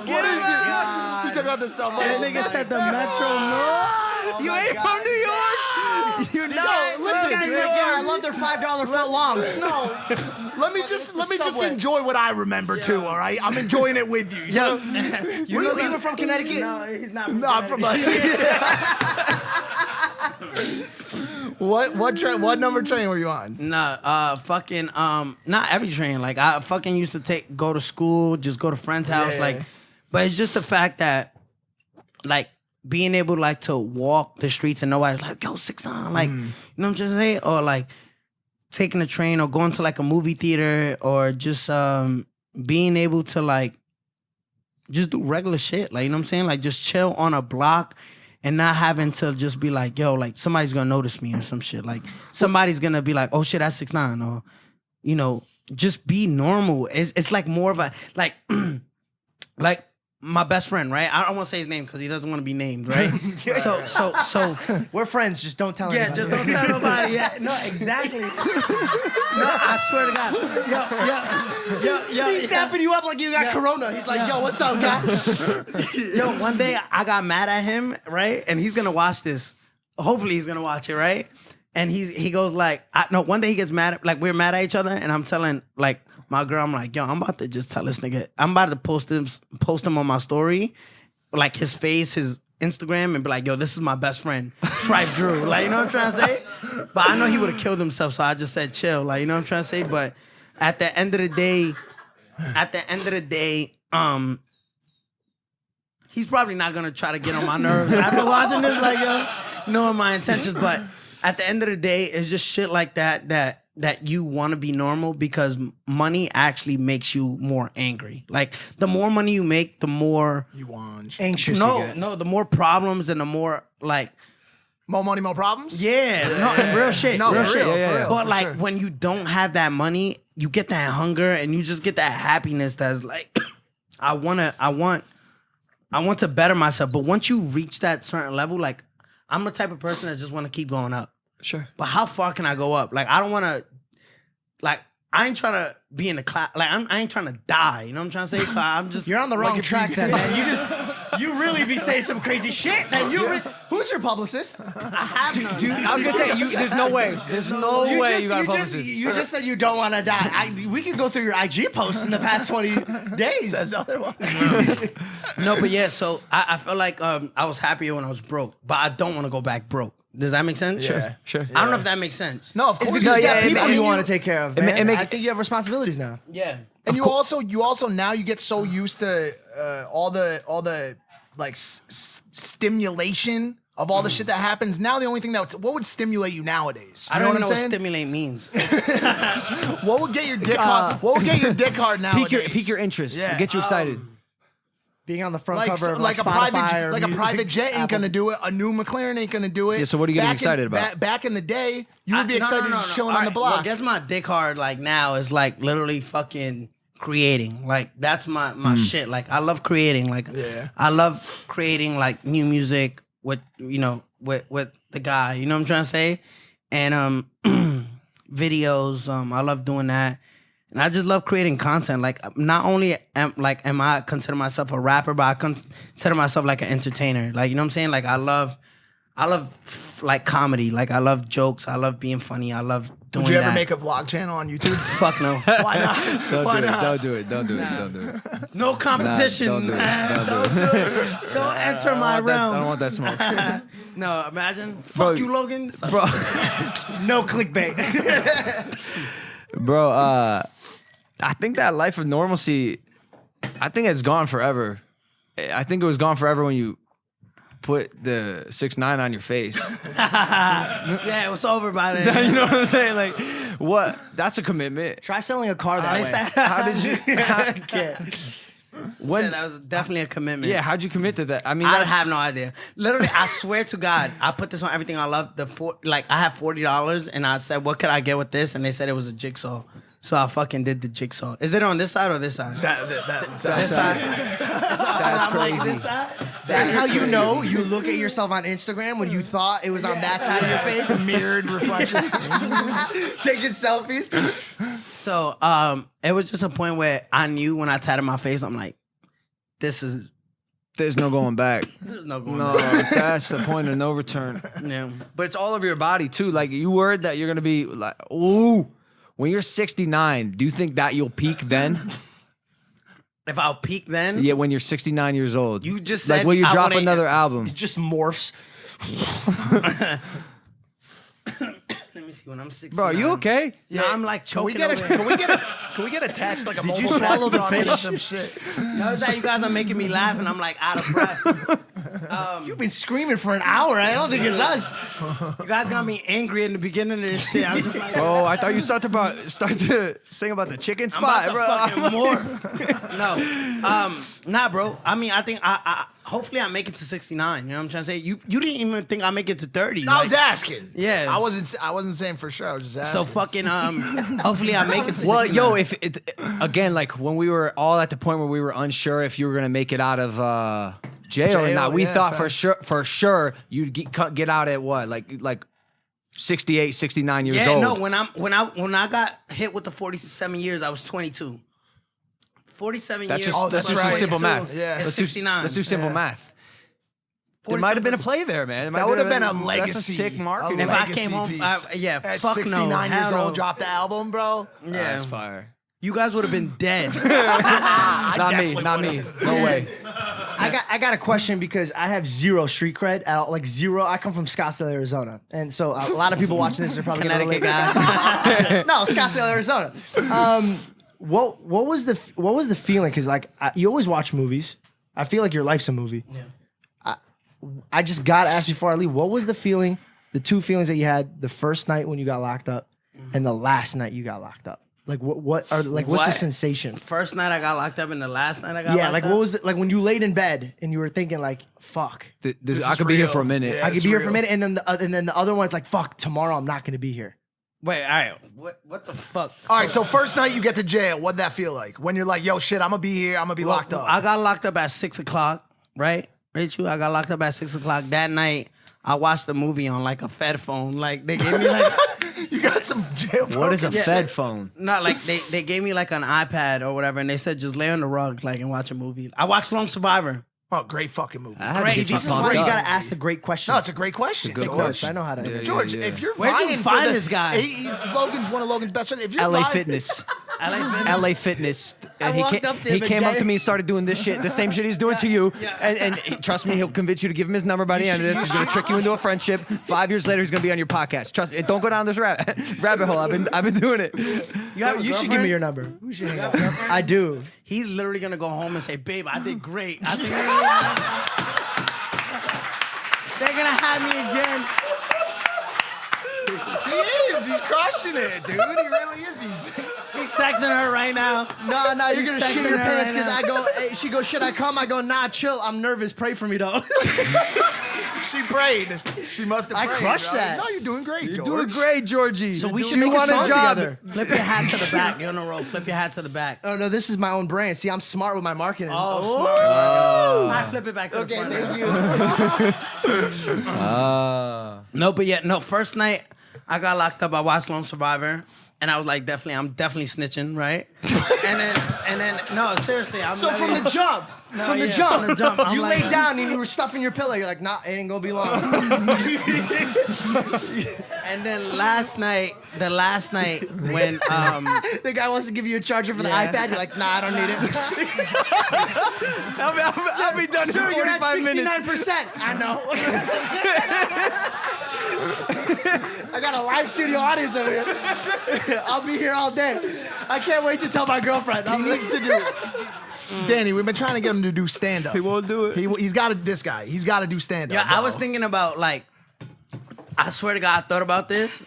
What is it? You took out the subway. That nigga said the Metro North. You ain't from New York. You know. Listen, guy's like, yeah, I love their $5 foot longs. No. Let me just Subway. enjoy what I remember too. All right, I'm enjoying it with you. Yo, You know even from Connecticut? no, he's not. No, I'm from what number train were you on? Nah, fucking, not every train. Like I fucking used to go to school, just go to friends' house, Yeah. like. But it's just the fact that, like, being able like to walk the streets and nobody's like, yo, 6ix9ine, like, you know what I'm trying to say, or like taking a train or going to like a movie theater or just being able to like just do regular shit, like, you know what I'm saying, like just chill on a block. And not having to just be like, yo, like somebody's gonna notice me or some shit. Like somebody's gonna be like, oh shit, that's 6ix9ine, or you know, just be normal. It's like more of a like like my best friend, right? I don't want to say his name because he doesn't want to be named, right? So We're friends. Just don't tell yeah, anybody. just don't tell nobody. Yeah, no, exactly. No, I swear to God. Yo, He's dapping you up like you got corona. He's like, yo, what's up, guy? Yo, one day I got mad at him, right? And he's gonna watch this. Hopefully he's gonna watch it, right? And he goes like, one day he gets mad, like we're mad at each other, and I'm telling like my girl, I'm like, yo, I'm about to just tell this nigga, I'm about to post him on my story, like his face, his Instagram, and be like, yo, this is my best friend, Trife Drew. Like, you know what I'm trying to say? But I know he would have killed himself, so I just said chill. Like, you know what I'm trying to say? But at the end of the day, he's probably not gonna try to get on my nerves after watching this, like, yo, knowing my intentions. But at the end of the day, it's just shit like that you want to be normal because money actually makes you more angry. Like, the more money you make, the more You want Anxious. the more problems and the more like. more money, more problems. Yeah, no, and real shit. No, real for shit. real, for real, But for like sure. when you don't have that money, you get that hunger and you just get that happiness that's like, I want to better myself. But once you reach that certain level, like I'm the type of person that just want to keep going up. Sure. But how far can I go up? Like I don't want to, like I ain't trying to be in the class. Like I ain't trying to die. You know what I'm trying to say? So I'm just. You're on the wrong if track you- then, man. You really be saying some crazy shit. Then who's your publicist? I have none. Dude, I was gonna say there's no way. There's no way you got a publicist. You just said you don't want to die. We could go through your IG posts in the past 20 days. Says otherwise. No, but yeah. So I feel like I was happier when I was broke, but I don't want to go back broke. Does that make sense? Yeah. Sure. I don't know if that makes sense. No, of It's course. because it you got does. people I mean, you want to take care of, man. make- I think you have responsibilities now. Yeah. And you also now you get so used to all the like stimulation of all the shit that happens. Now the only thing what would stimulate you nowadays? You I don't even know what what I'm saying? stimulate means. What would get your dick hard? What would get your dick hard nowadays? Pique your interest. Yeah. Get you excited. Being on the front Like, cover of like a Spotify private or like a music, private jet ain't Apple. gonna do it. A new McLaren ain't gonna do it. Yeah, so what are you getting Back excited about? Back in the day, you would be excited just chilling All on the right, block. What gets my dick hard like now is like literally fucking creating. Like that's my shit. Like I love creating. Like Yeah. I love creating like new music with with the guy. You know what I'm trying to say? And videos. I love doing that. And I just love creating content. Like not only am I consider myself a rapper, but I consider myself like an entertainer. Like, you know what I'm saying? Like I love like comedy. Like I love jokes. I love being funny. I love doing Would you ever that. make a vlog channel on YouTube? Fuck no. Why not? Why not? Don't do it. Don't do it. No competition. Don't do it. Don't enter my I realm. don't want that smoke. No, imagine. Bro, Fuck you, Logan. Bro, No clickbait. bro, I think that life of normalcy, I think it's gone forever. I think it was gone forever when you put the 6ix9ine on your face. Yeah, it was over by then. You know what I'm saying? Like, what? That's a commitment. Try selling a car that way. How did you? When that was definitely a commitment. Yeah, how'd you commit to that? I mean, I that's, have no idea. Literally, I swear to God, I put this on everything I love. I have $40, and I said, "What could I get with this?" And they said it was a jigsaw. So I fucking did the jigsaw. Is it on this side or this side? That's That's crazy. That's how you know you look at yourself on Instagram when you thought it was on that side of your face. mirrored reflection. Taking selfies. So it was just a point where I knew when I tatted my face, I'm like, there's no going back. no going No, back. that's the point of no return. Yeah. But it's all over your body too. Like you worried that you're gonna be like, ooh, when you're 69, do you think that you'll peak then? If I'll peak then, Yeah, when you're 69 years old. You just like, said will you I drop wanna- another album? It just morphs. let me see when I'm 69. Bro, are you okay? No, I'm like Can we choking. get a over here. can we get a test like a Did you mobile swallow test the on fish? some shit? Notice that you guys are making me laugh and I'm like out of breath. You've been screaming for an hour. I don't think it's us. You guys got me angry in the beginning of this shit. I'm just like, Oh, I thought you start to sing about the chicken I'm about spot, to bro. fucking more. No, nah, bro. I mean, I think I hopefully I make it to 69. You know what I'm trying to say? You didn't even think I make it to 30. No, I was asking. Yeah. I wasn't saying for sure. I was just asking. So fucking hopefully I make it to 69. Well, yo, if it again, like when we were all at the point where we were unsure if you were gonna make it out of jail or not, we thought for sure you'd get out at what, like 68, 69 years old. No, when I got hit with the 47 years, I was 22. 47 That's years. just that's just right. simple math. Yeah. It's 69. Let's do simple math. There might have been a play there, man. That would have been a legacy. That's a sick marketing. If I came home, piece. yeah, At fuck 69 no. years Hell old, no. dropped the album, bro. Yeah, That's fire. you guys would have been dead. Not me. No way. I got a question because I have zero street cred at all, like zero. I come from Scottsdale, Arizona, and so a lot of people watching this are probably gonna Connecticut relate. guy. No, Scottsdale, Arizona. What was the feeling? Because like you always watch movies. I feel like your life's a movie. Yeah. I just got asked before I leave. What was the feeling? The two feelings that you had the first night when you got locked up, and the last night you got locked up. Like what's the What? sensation? First night I got locked up, and the last night I got Yeah, locked like up. what was like when you laid in bed and you were thinking like, fuck. I is could be here real. for a minute. Yeah. I could It's be here for a real. minute, and then the other one, it's like, fuck, tomorrow I'm not gonna be here. Wait, all right. What the fuck? All right, so first night you get to jail, what'd that feel like? When you're like, yo, shit, I'm gonna be here, I'm gonna be locked up. I got locked up at 6 o'clock, right? Rachel, I got locked up at 6 o'clock. That night, I watched the movie on like a Fed phone. Like they gave me like You got some jail. What is a shit. Fed phone? not like they gave me like an iPad or whatever, and they said just lay on the rug like and watch a movie. I watched Lone Survivor. Oh, great fucking movie. I had to Great. get you This is Where pumped you up. gotta ask the great questions. No, it's a great question. good George. question. I know how to. George, Yeah. if you're Where'd you vying find for this guy? He's Logan's one of Logan's best friends. If you're LA vying- Fitness. LA LA Fitness. And I walked up to him he came and up to me and started doing this shit, the same shit he's doing to you. And trust me, he'll convince you to give him his number by the end of this. He's gonna trick you into a friendship. 5 years later, he's gonna be on your podcast. Trust me. Don't go down this rabbit hole. I've been doing it. You should give me your number. We should hang out. I do. He's literally gonna go home and say, "Babe, I did great. I think they're gonna have me again." He is. He's crushing it, dude. He really is. He's texting her right now. No, you're gonna He's shit texting your her pants right because now. I go. Hey, she goes, should I come? I go, nah, chill. I'm nervous. Pray for me though. She prayed. She must have I prayed. crushed bro. that. No, you're doing great, You're George. doing great, Georgie. So we You should make a want song job. together. Flip your hat to the back. You're on a roll. Flip your hat to the back. Oh no, this is my own brand. See, I'm smart with my marketing. I flip it back to the Okay, front. thank you. No, but yeah, no. First night I got locked up. I watched Lone Survivor, and I was like, I'm definitely snitching, right? and then, no, seriously, I'm. So from the jump, from the yeah, jump, from the jump, I'm you like- laid down and you were stuffing your pillow. You're like, nah, it ain't gonna be long. And then the last night when The guy wants to give you a charger for the Yeah. iPad. You're like, nah, I don't need it. I'll be done in Sir, you're at 45 minutes. 69%. I know. I got a live studio audience over here. I'll be here all day. I can't wait to tell my girlfriend. He needs to do. Danny, we've been trying to get him to do stand up. He won't do it. He's got to. This guy. He's got to do stand up. yeah, I was thinking about like. I swear to God, I thought about this.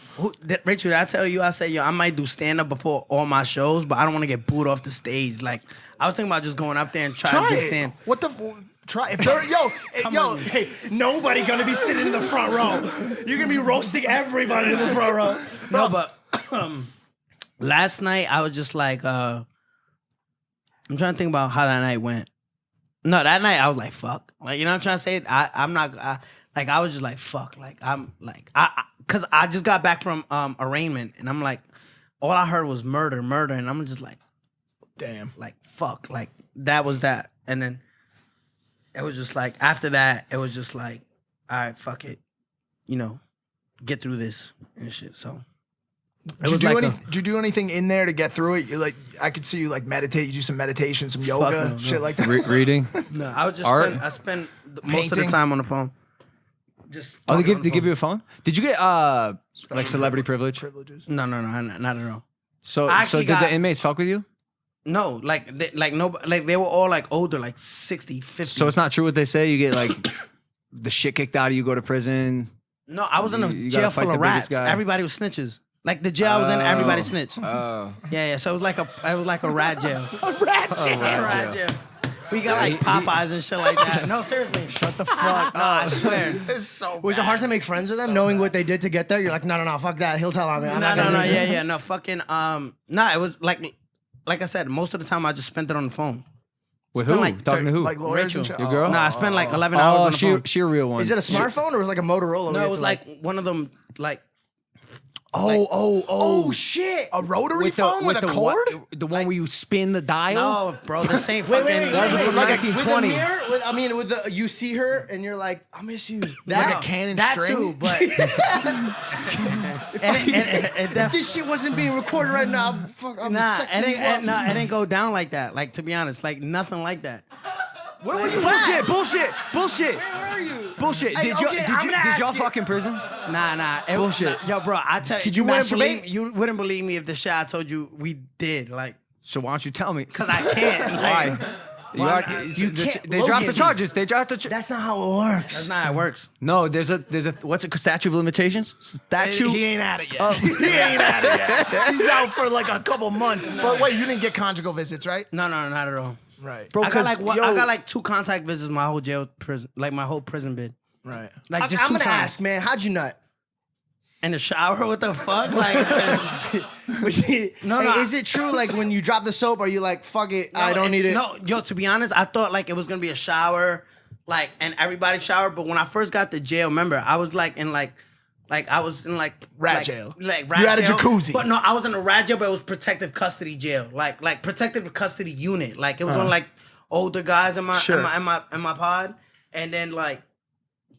Rachel, did I tell you? I said, yo, I might do stand up before all my shows, but I don't want to get booed off the stage. Like, I was thinking about just going up there and trying Try to do it. stand. What the? Try if they're Hey, nobody gonna be sitting in the front row. You're gonna be roasting everybody in the front row. No, but last night I was just like, I'm trying to think about how that night went. No, that night I was like, fuck. Like, you know what I'm trying to say? I was just like, fuck. Like, cause I just got back from arraignment, and I'm like, all I heard was murder, and I'm just like, damn. like, fuck. Like, that was that. And then it was just like, after that, it was just like, all right, fuck it. You know, get through this and shit. So Did you do anything in there to get through it? You like, I could see you like meditate. You do some meditation, some yoga, no, shit like that. Reading. no, I was just Art? I spent most of the Painting? time on the phone. Just Oh, they talking on give the you a phone? Did you get like celebrity privilege? Privileges. phone. No, not at all. So I actually did got- the inmates fuck with you? No, like they were all like older, like 60, 50. So it's not true what they say. You get like the shit kicked out of you, go to prison. No, I was in a You gotta jail fight full the of biggest rats. guy. Everybody was snitches. Like the jail I was in, everybody snitched. Oh, Yeah. So it was like a rat jail. Rat jail. Rat jail. We got like Popeyes and shit like that. No, seriously. Shut the fuck. No, I swear. It's so Was it hard to make friends with them, knowing what they did to get there? You're like, no, fuck that. He'll tell on me. I'm not gonna leave. Yeah, no, fucking, nah, it was like I said, most of the time I just spent it on the phone. With Spent who? like Talking to who? like lawyers and Rachel. shit. Your girl? Nah, I spent like 11 hours on the phone. she a real one. Is it a smartphone or was it like a Motorola? No, where it you was have to, like one of them, like, oh shit, A rotary phone with a cord? The one where you spin the dial? no, bro, the same Wait, fucking. Those are from like 1920. With the mirror, with the you see her and you're like, I miss you. Like a Canon that string? too, but If this shit wasn't being recorded right now, I'm nah, sexing you up. it didn't go down like that. Like, to be honest, like nothing like that. Where were you Bullshit. Where are you? Bullshit. Hey, Did okay, I'm gonna did y'all ask you- fuck in prison? Nah. Bullshit. Yo, bro, I tell Could you, you masturbate? you wouldn't believe me if the shit I told you we did, like, So why don't you tell me? cause I can't. Why? Like, You Why already- not? you- You can't- they dropped the Logan, charges. They dropped the charges. That's not how it works. that's not how it works. No, there's a what's it? Statute of limitations. Statute. He ain't at it yet. He ain't at it yet. He's out for like a couple months. But wait, you didn't get conjugal visits, right? No, not at all. Right. Bro, I got like 'cause, I yo- got like 2 contact visits my whole prison, like my whole prison bid. Right. Like I'm just 2 gonna times. ask, man, how'd you nut? In the shower, what the fuck? Like, No, Hey, is it true? Like when you drop the soap, are you like, fuck it, I don't need it? No, yo, to be honest, I thought like it was gonna be a shower, like, and everybody showered. But when I first got to jail, remember, I was like in like I was in like Rat jail. Like rat You had a jail. jacuzzi. But no, I was in a rat jail, but it was protective custody jail, like protective custody unit. Like it was on like older guys in my Sure. in my pod, and then like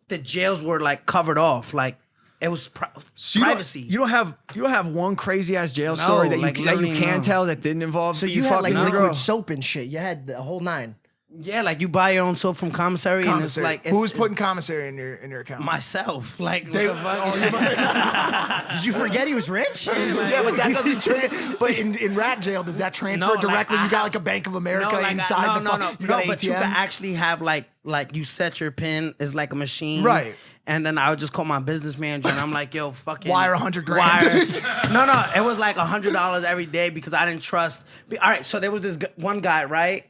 the jails were like covered off, like it was So you don't- privacy. You don't have one crazy ass jail No, story that like, you literally can no. tell that didn't involve So you had fucking like your liquid girl. soap and shit. You had the whole 9. Yeah, like you buy your own soap from commissary, and it's Commissary. like Who was putting commissary in your account? myself. Like They- what the fuck? Did you forget he was rich? Yeah, but that doesn't but in rat jail, does that transfer No, like, directly? I you got have- like a Bank of America like, inside the fuck. You got but you ATM? can actually have like you set your pin is like a machine, Right. And then I would just call my business manager, and I'm like, "Yo, fucking Wire 100 grand. No, it was like $100 every day because I didn't trust. All right, so there was this one guy, right,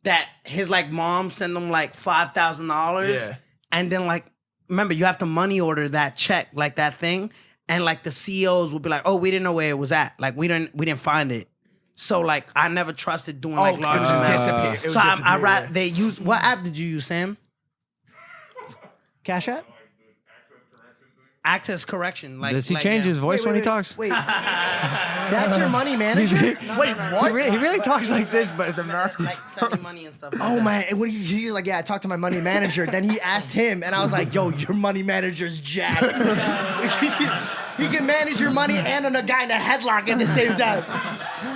that his like mom sent him like $5,000, Yeah. and then like remember you have to money order that check, like that thing, and like the CEOs would be like, "Oh, we didn't know where it was at, like we didn't find it." So like I never trusted doing like it large was just amounts. disappear. It was So disappear, yeah. they use what app did you use, Sam? Cash App? Access correction. Like Does he like, change yeah. his voice when he talks? Wait, that's your money manager? Wait, what? He really talks like this, but the mask. Like sending money and stuff. Like Oh that. man, and when he's like, yeah, I talked to my money manager. Then he asked him, and I was like, yo, your money manager's jacked. He can manage your money and on a guy in a headlock at the same time.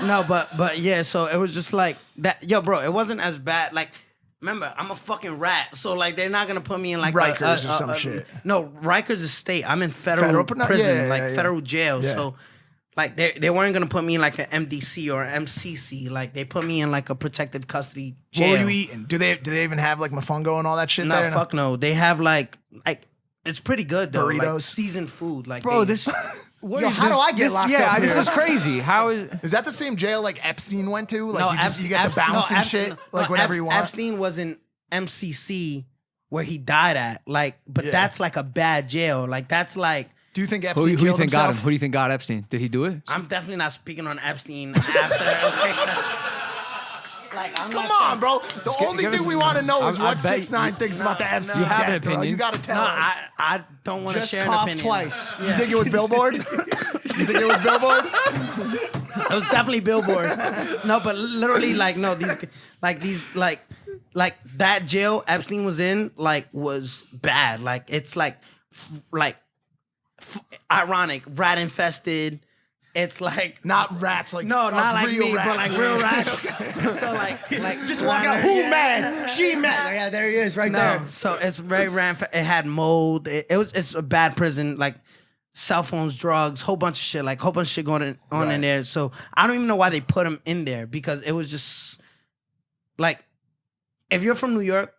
No, but yeah, so it was just like that. Yo, bro, it wasn't as bad. Like, remember, I'm a fucking rat, so like they're not gonna put me in like Rikers or some shit. No, Rikers is state. I'm in federal Federal? prison, Yeah, like yeah. federal jail. Yeah. So, like they weren't gonna put me in like an MDC or MCC. Like they put me in like a protective custody jail. What were you eating? Do they even have like mofongo and all that shit No, there? fuck no. They have like it's pretty good though. Like Burritos? seasoned food. Like Bro, they- this. What Yo, is how do this- I get this- locked Yeah, up this here? is crazy. How is? Is that the same jail like Epstein went to? Like No, you get to bounce and shit like whenever you want? Epstein was in MCC where he died at. Like, but Yeah. that's like a bad jail. Like that's like Do you think Who, Epstein who do you killed think got him? himself? Who do you think got Epstein? Did he do it? I'm definitely not speaking on Epstein after. Like, I'm Come not on, bro. The only give thing us- we want to know is I what bet 6ix9ine thinks about the Epstein You have an death, bro. opinion. You got to tell No, us. I don't want to Just share an coughed opinion. twice. You think it was Billboard? You think it was Billboard? It was definitely Billboard. No, but literally, like, no, these that jail Epstein was in, like, was bad. Like, it's like ironic, rat infested. It's like Not rats, like no, not like real me, rats. but like real rats. So like Just walk out, who mad? She mad. Like, yeah, there he is, right No, there. so it's very it had mold. It's a bad prison. Like cell phones, drugs, whole bunch of shit. Like whole bunch of shit going on in there. So I don't even know why they put him in there because it was just like if you're from New York,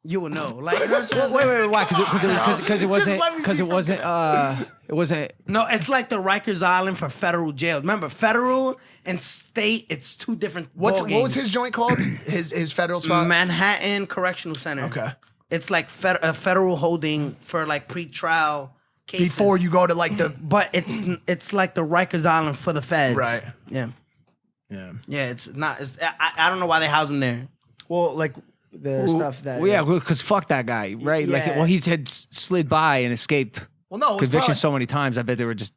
you will know. Like, you know what I'm Wait, why? Because it wasn't let me because be it wasn't. No, it's like the Rikers Island for federal jails. Remember, federal and state, it's two different What was ballgames. his joint called? His federal spot? Manhattan Correctional Center. Okay. It's like a federal holding for like pre-trial cases. Before you go to like the But it's like the Rikers Island for the feds. Right. Yeah. yeah. Yeah, it's not. I don't know why they house him there. Well, like the stuff that. Well, yeah, because fuck that guy, right? Like, Yeah. well, he had slid by and escaped Well, no, it was conviction probably, so many times. I bet they were just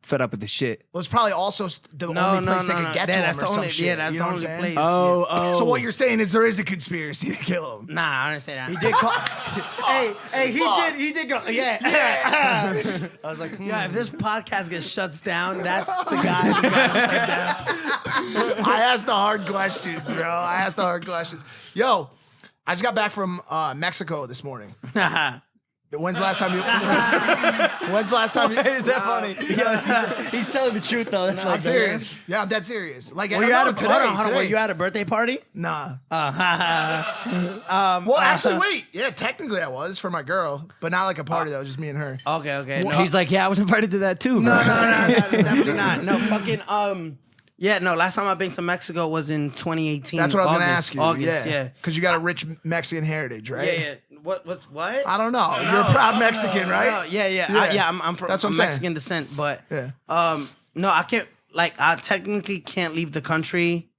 fed up with the shit. it was probably also the only place they could get to him That's or the some only. shit. Yeah, that's you the know only what I'm place. saying? Oh. So what you're saying is there is a conspiracy to kill him. Nah, I didn't say that. He did call. He did go. Yeah. I was like, yeah, if this podcast gets shuts down, that's the guy who got shut down. I asked the hard questions, bro. I asked the hard questions. Yo, I just got back from Mexico this morning. When's the last time you? When's the last time you? Is that funny? He's telling the truth though. That's I'm serious. Yeah, I'm dead serious. Like, Were you at a today, hold on, today. were you at a birthday party? Nah. Well, Well, actually, wait. Yeah, technically I was for my girl, but not like a party though. Just me and her. Okay. No, He's like, yeah, I was invited to that too. no, definitely not. No, fucking yeah, no. Last time I've been to Mexico was in 2018. That's what I was gonna ask you. August, yeah. Because you got a rich Mexican heritage, right? Yeah. What? I don't know. You're a proud Mexican, right? No, yeah. I'm from That's what I'm Mexican saying. descent, but Yeah. no, I can't. Like, I technically can't leave the country,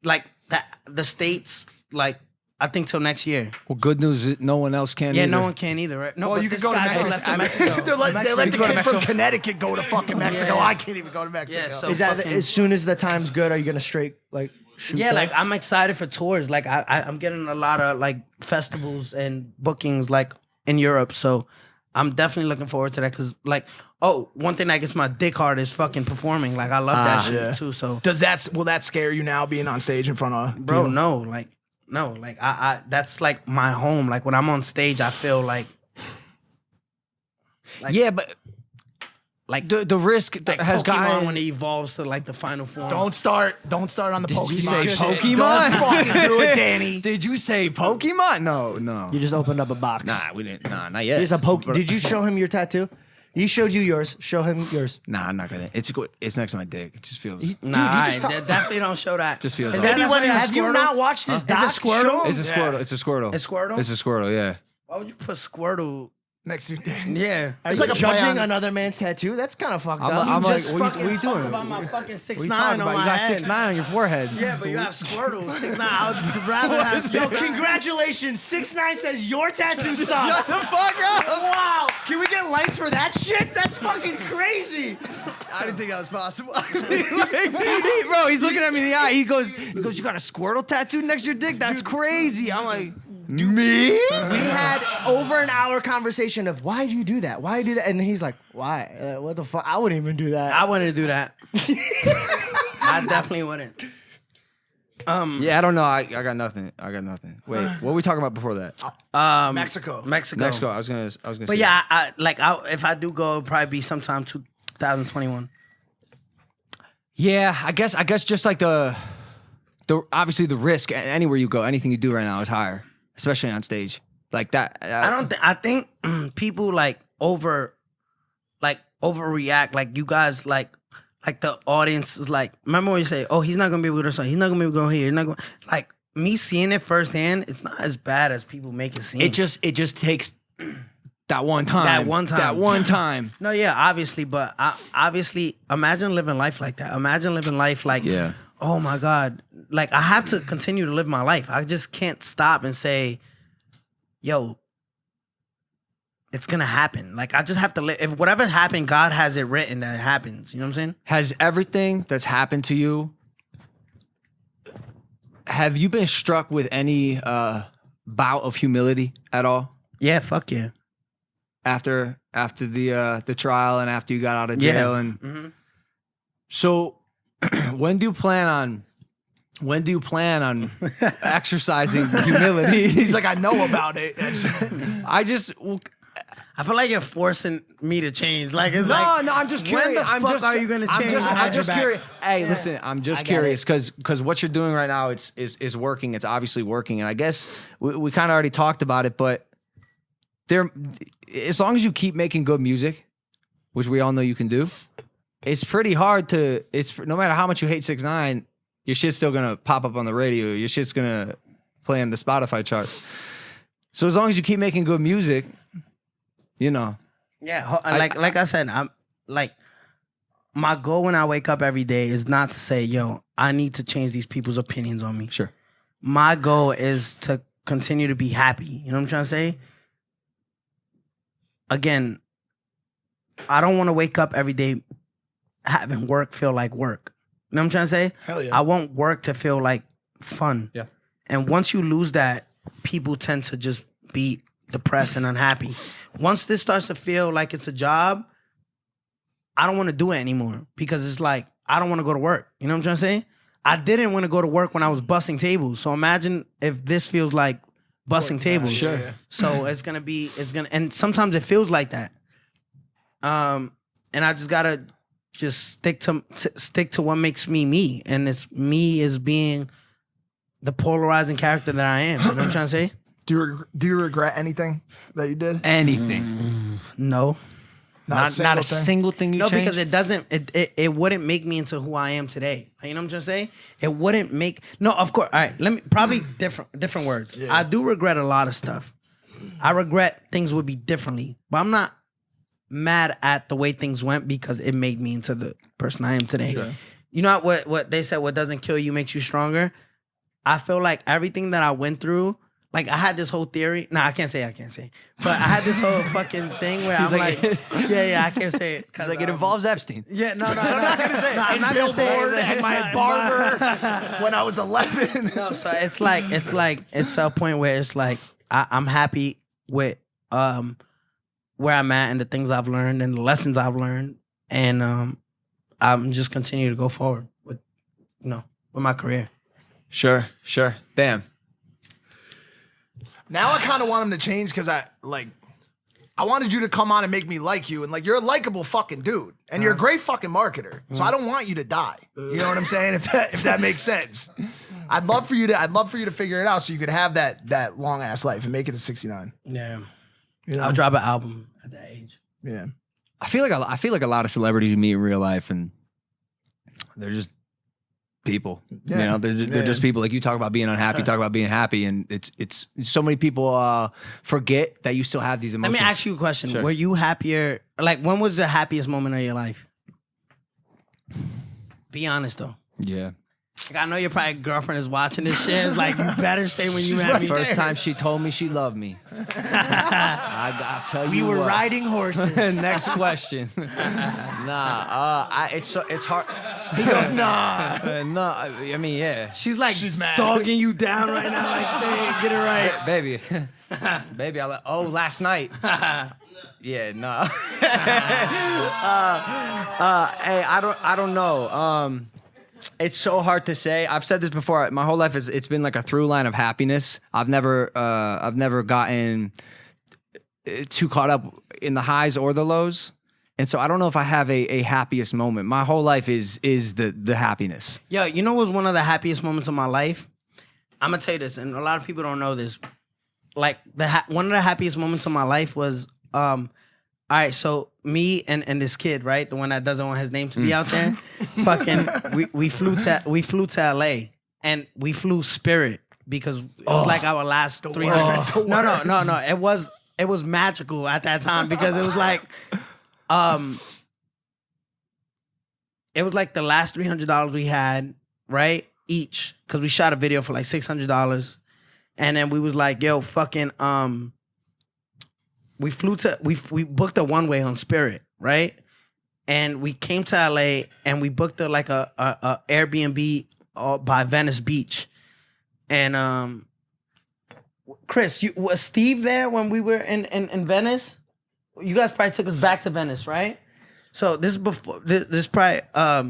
like that, the states. Like, I think till next year. Well, good news is no one else can. Yeah, either. no one can either, right? No, Well, but you could this go to guy Mexico. left to Mexico. they let the go to kid from Mexico. Connecticut go to fucking Mexico. Yeah. I can't even go to Mexico. Yeah, so Is that fucking- as soon as the time's good? Are you gonna straight like shoot? Yeah, that? like I'm excited for tours. Like I'm getting a lot of like festivals and bookings like in Europe. So I'm definitely looking forward to that because like, oh, one thing that gets my dick hard is fucking performing. Like I love that shit yeah. too. So Will that scare you now being on stage in front of bro, people? no, like I that's like my home. Like when I'm on stage, I feel like Yeah, but like the risk like has Pokemon gotten. when it evolves to like the final form. Don't start on the Pokemon you say shit. Pokemon? Don't fucking do it, Danny. Did you say Pokemon? No. You just opened up a box. Nah, we didn't. Nah, not yet. There's a poke. Did you show him your tattoo? He showed you yours. Show him yours. Nah, I'm not gonna. It's next to my dick. It just feels. Nah, just talk- definitely don't show that. Just feels. Is off. that Maybe not when, funny, a have you Squirtle? not watched this doc? Is it Squirtle? Show him. It's a Squirtle. It's a Squirtle. A Squirtle? It's a Squirtle. Yeah. Why would you put Squirtle? Next to Danny. Yeah. Are It's you like a play judging on- another man's tattoo? That's kind of fucked I'm up. a- I'm You like, just what you- fucking what you talked doing? about my fucking What are you 6ix9ine talking on about? my You got head. 6ix9ine on your forehead. Yeah, but you have Squirtle. 6ix9ine. I would rather have Yo, 6ix9ine. congratulations. 6ix9ine says your tattoo sucks. Shut the fuck up! Wow. Can we get lights for that shit? That's fucking crazy. I didn't think that was possible. Bro, he's looking at me in the eye. He goes, you got a Squirtle tattoo next to your dick? That's crazy. I'm like, me? We had over an hour conversation of why do you do that? Why do you do that? And he's like, why? What the fuck? I wouldn't even do that. I wouldn't do that. I definitely wouldn't. Yeah, I don't know. I got nothing. Wait, what were we talking about before that? Mexico. Mexico. I was gonna. But say yeah, if I do go, it'll probably be sometime 2021. Yeah, I guess just like the obviously the risk anywhere you go, anything you do right now is higher, especially on stage like that. I think people overreact. Like you guys like the audience is like. Remember when you say, "Oh, he's not gonna be able to say. He's not gonna be able to go here. He's not going." Like me seeing it firsthand, it's not as bad as people make it seem. It just takes that one time. That one time. No, yeah, obviously, but obviously, imagine living life like that. Imagine living life like, Yeah. oh my God, like I have to continue to live my life. I just can't stop and say, yo, it's gonna happen. Like I just have to live. If whatever happened, God has it written that it happens. You know what I'm saying? Has everything that's happened to you, have you been struck with any bout of humility at all Yeah, fuck yeah. after the trial and after you got out of jail? Yeah. And so when do you plan on exercising humility? He's like, I know about it. I feel like you're forcing me to change. Like it's No, like, no, I'm just when curious. the fuck are you gonna change? I'm just back. curious. Hey, listen, I'm just curious because what you're doing right now is working. It's obviously working, and I guess we kind of already talked about it, but there, as long as you keep making good music, which we all know you can do, it's pretty hard to. It's no matter how much you hate 6ix9ine, your shit's still gonna pop up on the radio. Your shit's gonna play on the Spotify charts. So as long as you keep making good music, you know. Yeah, like I said, I'm like my goal when I wake up every day is not to say, yo, I need to change these people's opinions on me. Sure. My goal is to continue to be happy. You know what I'm trying to say? Again, I don't want to wake up every day having work feel like work. You know what I'm trying to say? Hell yeah. I want work to feel like fun. Yeah. And once you lose that, people tend to just be depressed and unhappy. Once this starts to feel like it's a job, I don't want to do it anymore because it's like, I don't want to go to work. You know what I'm trying to say? I didn't want to go to work when I was bussing tables. So imagine if this feels like bussing tables. Sure. So and sometimes it feels like that. And I just gotta stick to what makes me me. And it's me as being the polarizing character that I am. You know what I'm trying to say? Do you regret anything that you did? Anything. No. Not a thing? single thing you No, changed? because it doesn't. It wouldn't make me into who I am today. You know what I'm trying to say? It wouldn't make. No, of course. All right. Let me probably different words. Yeah. I do regret a lot of stuff. I regret things would be differently, but I'm not mad at the way things went because it made me into the person I am today. Sure. You know what they said? What doesn't kill you makes you stronger. I feel like everything that I went through. Like, I had this whole theory. No, I can't say. But I had this whole fucking thing where I'm like, yeah, I can't say it. Like it involves Epstein. Yeah, no, I'm not gonna say it. No, I'm not gonna say Billboard it. and my barber when I was 11. No, so it's a point where it's like I'm happy with where I'm at and the things I've learned and the lessons I've learned, and I'm just continue to go forward with my career. Sure. Damn. Now I kind of want him to change because I wanted you to come on and make me like you, and like you're a likable fucking dude, and you're a great fucking marketer. So I don't want you to die. You know what I'm saying? If that makes sense, I'd love for you to figure it out so you could have that long ass life and make it to 69. Yeah, You know? I'll drop an album at that age. Yeah. I feel like a lot of celebrities you meet in real life, and they're just people. Yeah. You know, they're just people. Like you talk about being unhappy, you talk about being happy, and it's so many people forget that you still have these Let emotions. me ask you a question. Sure. Were you happier? Like, when was the happiest moment of your life? Be honest though. Yeah. Like, I know your probably girlfriend is watching this shit. It's like, you better say when you met me. First time she told me she loved me. I'll tell you. We were what. riding horses. Next question. It's hard. He goes, nah. No, I mean, yeah. She's like She's mad. dogging you down right now. Like, say, get it right. Baby. Baby, last night. Yeah, no. Hey, I don't know. It's so hard to say. I've said this before. My whole life it's been like a through line of happiness. I've never gotten too caught up in the highs or the lows. And so I don't know if I have a happiest moment. My whole life is the happiness. Yo, you know what was one of the happiest moments of my life? I'm gonna tell you this, and a lot of people don't know this. Like, one of the happiest moments of my life was, all right, so me and this kid, right, the one that doesn't want his name to be out there, fucking, we flew to LA, and we flew Spirit because it was like our last 300. No, it was magical at that time because it was like, it was like the last $300 we had, right, each, because we shot a video for like $600, and then we was like, yo, fucking, we booked a one-way on Spirit, right? And we came to LA and we booked a Airbnb by Venice Beach. And Chris, was Steve there when we were in Venice? You guys probably took us back to Venice, right? So this is before this probably I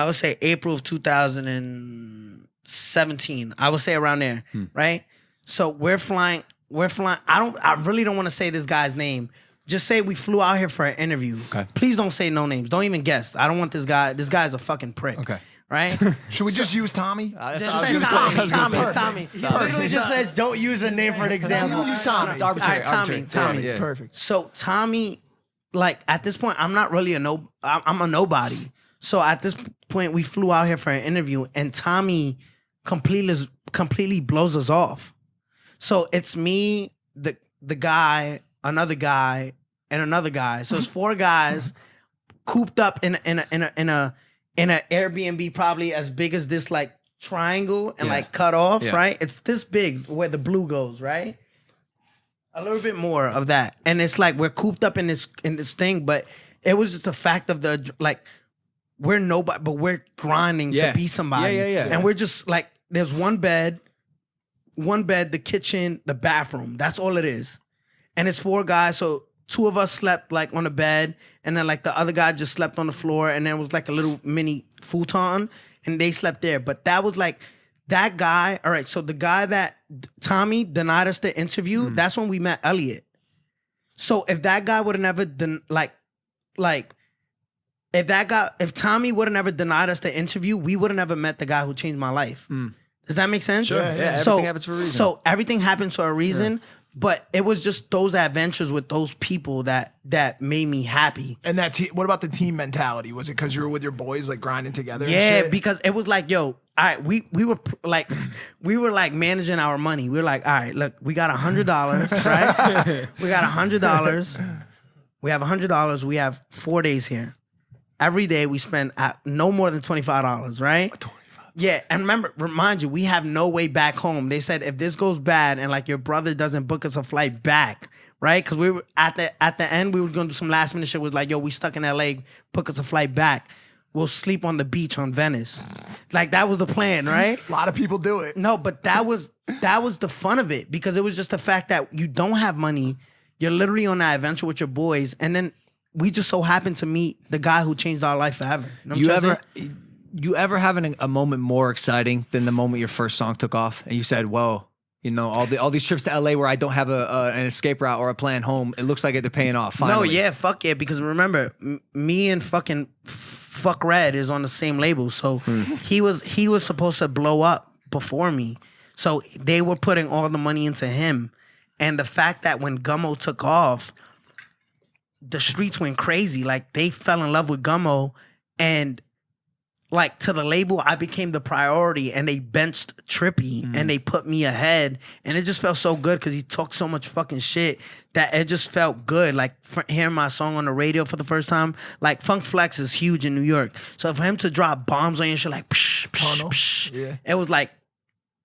would say April of 2017. I would say around there, right? So we're flying. we're flying. I really don't want to say this guy's name. Just say we flew out here for an interview. Okay. Please don't say no names. Don't even guess. I don't want this guy. This guy's a fucking prick. Okay. Right? Should we just use Tommy? Just say Tommy. He literally just says, "Don't use a name for an example." Use Tommy. It's arbitrary. All right, Tommy. Yeah. Perfect. So Tommy, like at this point, I'm not really I'm a nobody. So at this point, we flew out here for an interview, and Tommy completely blows us off. So it's me, the guy, another guy, and another guy. So it's 4 guys cooped up in a Airbnb probably as big as this like triangle and like cut off, right? It's this big where the blue goes, right? A little bit more of that. And it's like we're cooped up in this thing, but it was just the fact of the like we're nobody, but we're grinding to be somebody. Yeah. And we're just like there's one bed, the kitchen, the bathroom. That's all it is. And it's 4 guys, so 2 of us slept like on the bed, and then like the other guy just slept on the floor, and then it was like a little mini futon, and they slept there. But that was like that guy. All right, so the guy that Tommy denied us the interview, that's when we met Elliot. So if that guy would have never if Tommy would have never denied us the interview, we would have never met the guy who changed my life. Does that make sense? Sure, yeah. So, Everything happens for a reason. So everything happens for a reason. But it was just those adventures with those people that made me happy. And what about the team mentality? Was it because you were with your boys like grinding together? Yeah, and shit? because it was like, yo, all right, we were like managing our money. We were like, all right, look, we got $100, right? We got $100. We have $100. We have 4 days here. Every day we spend no more than $25, right? Yeah, and remind you, we have no way back home. They said if this goes bad and like your brother doesn't book us a flight back, right? Because we were at the end, we were gonna do some last minute shit. Was like, yo, we stuck in LA, book us a flight back. We'll sleep on the beach on Venice. Like that was the plan, right? A lot of people do it. No, but that was the fun of it because it was just the fact that you don't have money. You're literally on that adventure with your boys, and then we just so happened to meet the guy who changed our life forever. You know what I'm saying? You ever having a moment more exciting than the moment your first song took off and you said, whoa, you know, all these trips to LA where I don't have an escape route or a plan home, it looks like they're paying off finally. No, yeah, fuck yeah, because remember, me and fucking Fuck Red is on the same label, so he was supposed to blow up before me. So they were putting all the money into him. And the fact that when Gummo took off, the streets went crazy. Like they fell in love with Gummo, and like to the label, I became the priority, and they benched Trippy and they put me ahead, and it just felt so good because he talked so much fucking shit that it just felt good. Like hearing my song on the radio for the first time, like Funk Flex is huge in New York, so for him to drop bombs on you and shit like psh, psh, psh, it was like,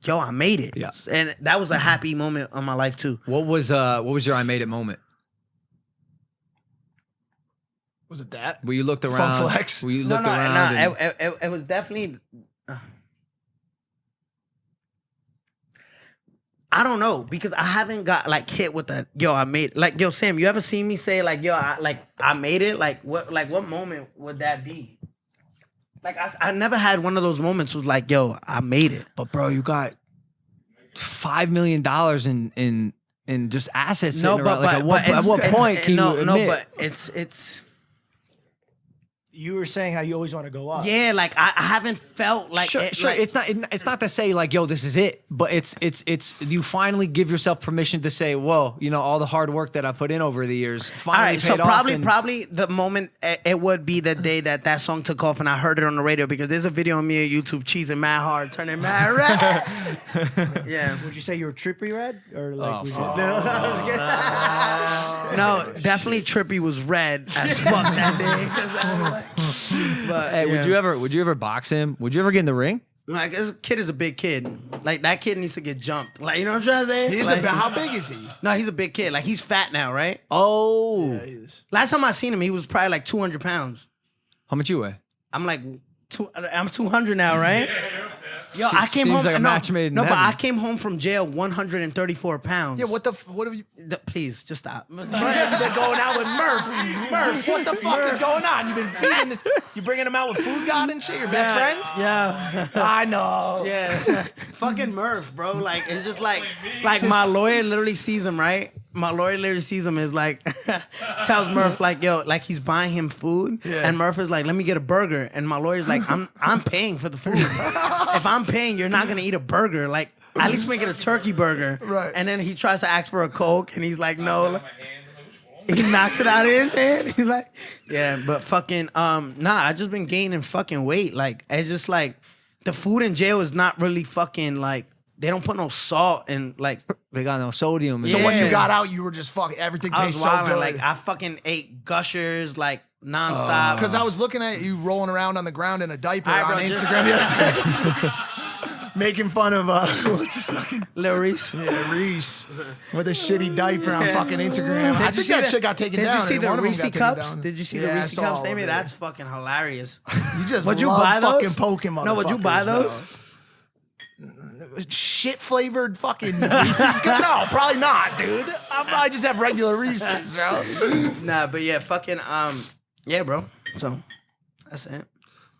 yo, I made it. Yeah, and that was a happy moment of my life too. What was your I made it moment? Was it that? Where you looked around? Funk Flex? Where you looked around? It was definitely. I don't know because I haven't got like hit with that. Yo, I made like yo Sam. You ever seen me say like yo I made it? Like what moment would that be? Like I never had one of those moments. Was like yo I made it. But bro, you got $5 million in just assets. No, sitting around. but Like, at what point can you admit? No, but it's. You were saying how you always want to go up. Yeah, like I haven't felt like Sure. like, It's not to say like, yo, this is it, but it's you finally give yourself permission to say, whoa, you know, all the hard work that I put in over the years finally all right, paid so off. probably the moment it would be the day that song took off and I heard it on the radio because there's a video of me on YouTube cheesing mad hard, turning mad red. Yeah. Would you say you were Trippy Red or like? No, I was kidding. No, definitely Trippy was red as fuck that day. 'Cause I was like, but Hey, yeah. would you ever box him? Would you ever get in the ring? Like this kid is a big kid. Like that kid needs to get jumped. Like you know what I'm trying to say? He's like, how big is he? No, he's a big kid. Like he's fat now, right? Oh, Yeah, he is. Last time I seen him, he was probably like 200 pounds. how much you weigh? I'm like, I'm 200 now, right? Yo, I came seems home. like a no, match made in no, but heaven. I came home from jail 134 pounds. Yeah, what have you? Please, just stop. You've been going out with Murph. Murph, what the fuck is going on? You've been feeding this. You bringing him out with food god and shit? Your best friend? Yeah. I know. Yeah. Fucking Murph, bro. Like, it's just like my lawyer literally sees him, right? My lawyer literally sees him is like, tells Murph like, yo, like he's buying him food. Yeah. And Murph is like, let me get a burger. And my lawyer's like, I'm paying for the food. If I'm paying, you're not gonna eat a burger. Like, at least make it a turkey burger. Right. And then he tries to ask for a Coke and he's like, no. He knocks it out of his hand. He's like, yeah, but fucking, I just been gaining fucking weight. Like, it's just like, the food in jail is not really fucking like, they don't put no salt and like. They got no sodium. So when you Yeah. got out, you were just fucking, everything I was tastes so wilding. good. Like, I fucking ate Gushers like nonstop. Because I was looking at you rolling around on the ground in a diaper All right, on bro, just- Instagram the other day. Making fun of, what's his fucking... Lil Reese. Yeah, Reese. With a shitty diaper on fucking Instagram. I think that shit got taken down. Did you see and the one of them Reese got taken cups? down. Did you see Yeah, the I Reese saw cups, all of Amy? it. That's fucking hilarious. You just Would you love buy those? fucking poking No, would you buy motherfuckers, those? bro. Shit flavored fucking Reese's? No, probably not, dude. I'll probably just have regular Reese's, bro. Nah, but yeah, fucking, yeah, bro. So, that's it.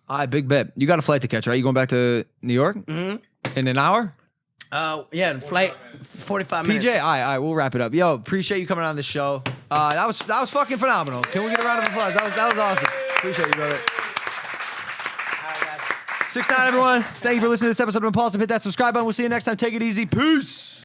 All right, big bet. You got a flight to catch, right? You going back to New York in an hour? Yeah, the flight, 45 minutes. PJ, all right, we'll wrap it up. Yo, appreciate you coming on the show. That was fucking phenomenal. Can we get a round of applause? That was awesome. Appreciate you, brother. 6ix9ine, everyone. Thank you for listening to this episode of Impulsive. Hit that subscribe button. We'll see you next time. Take it easy. Peace.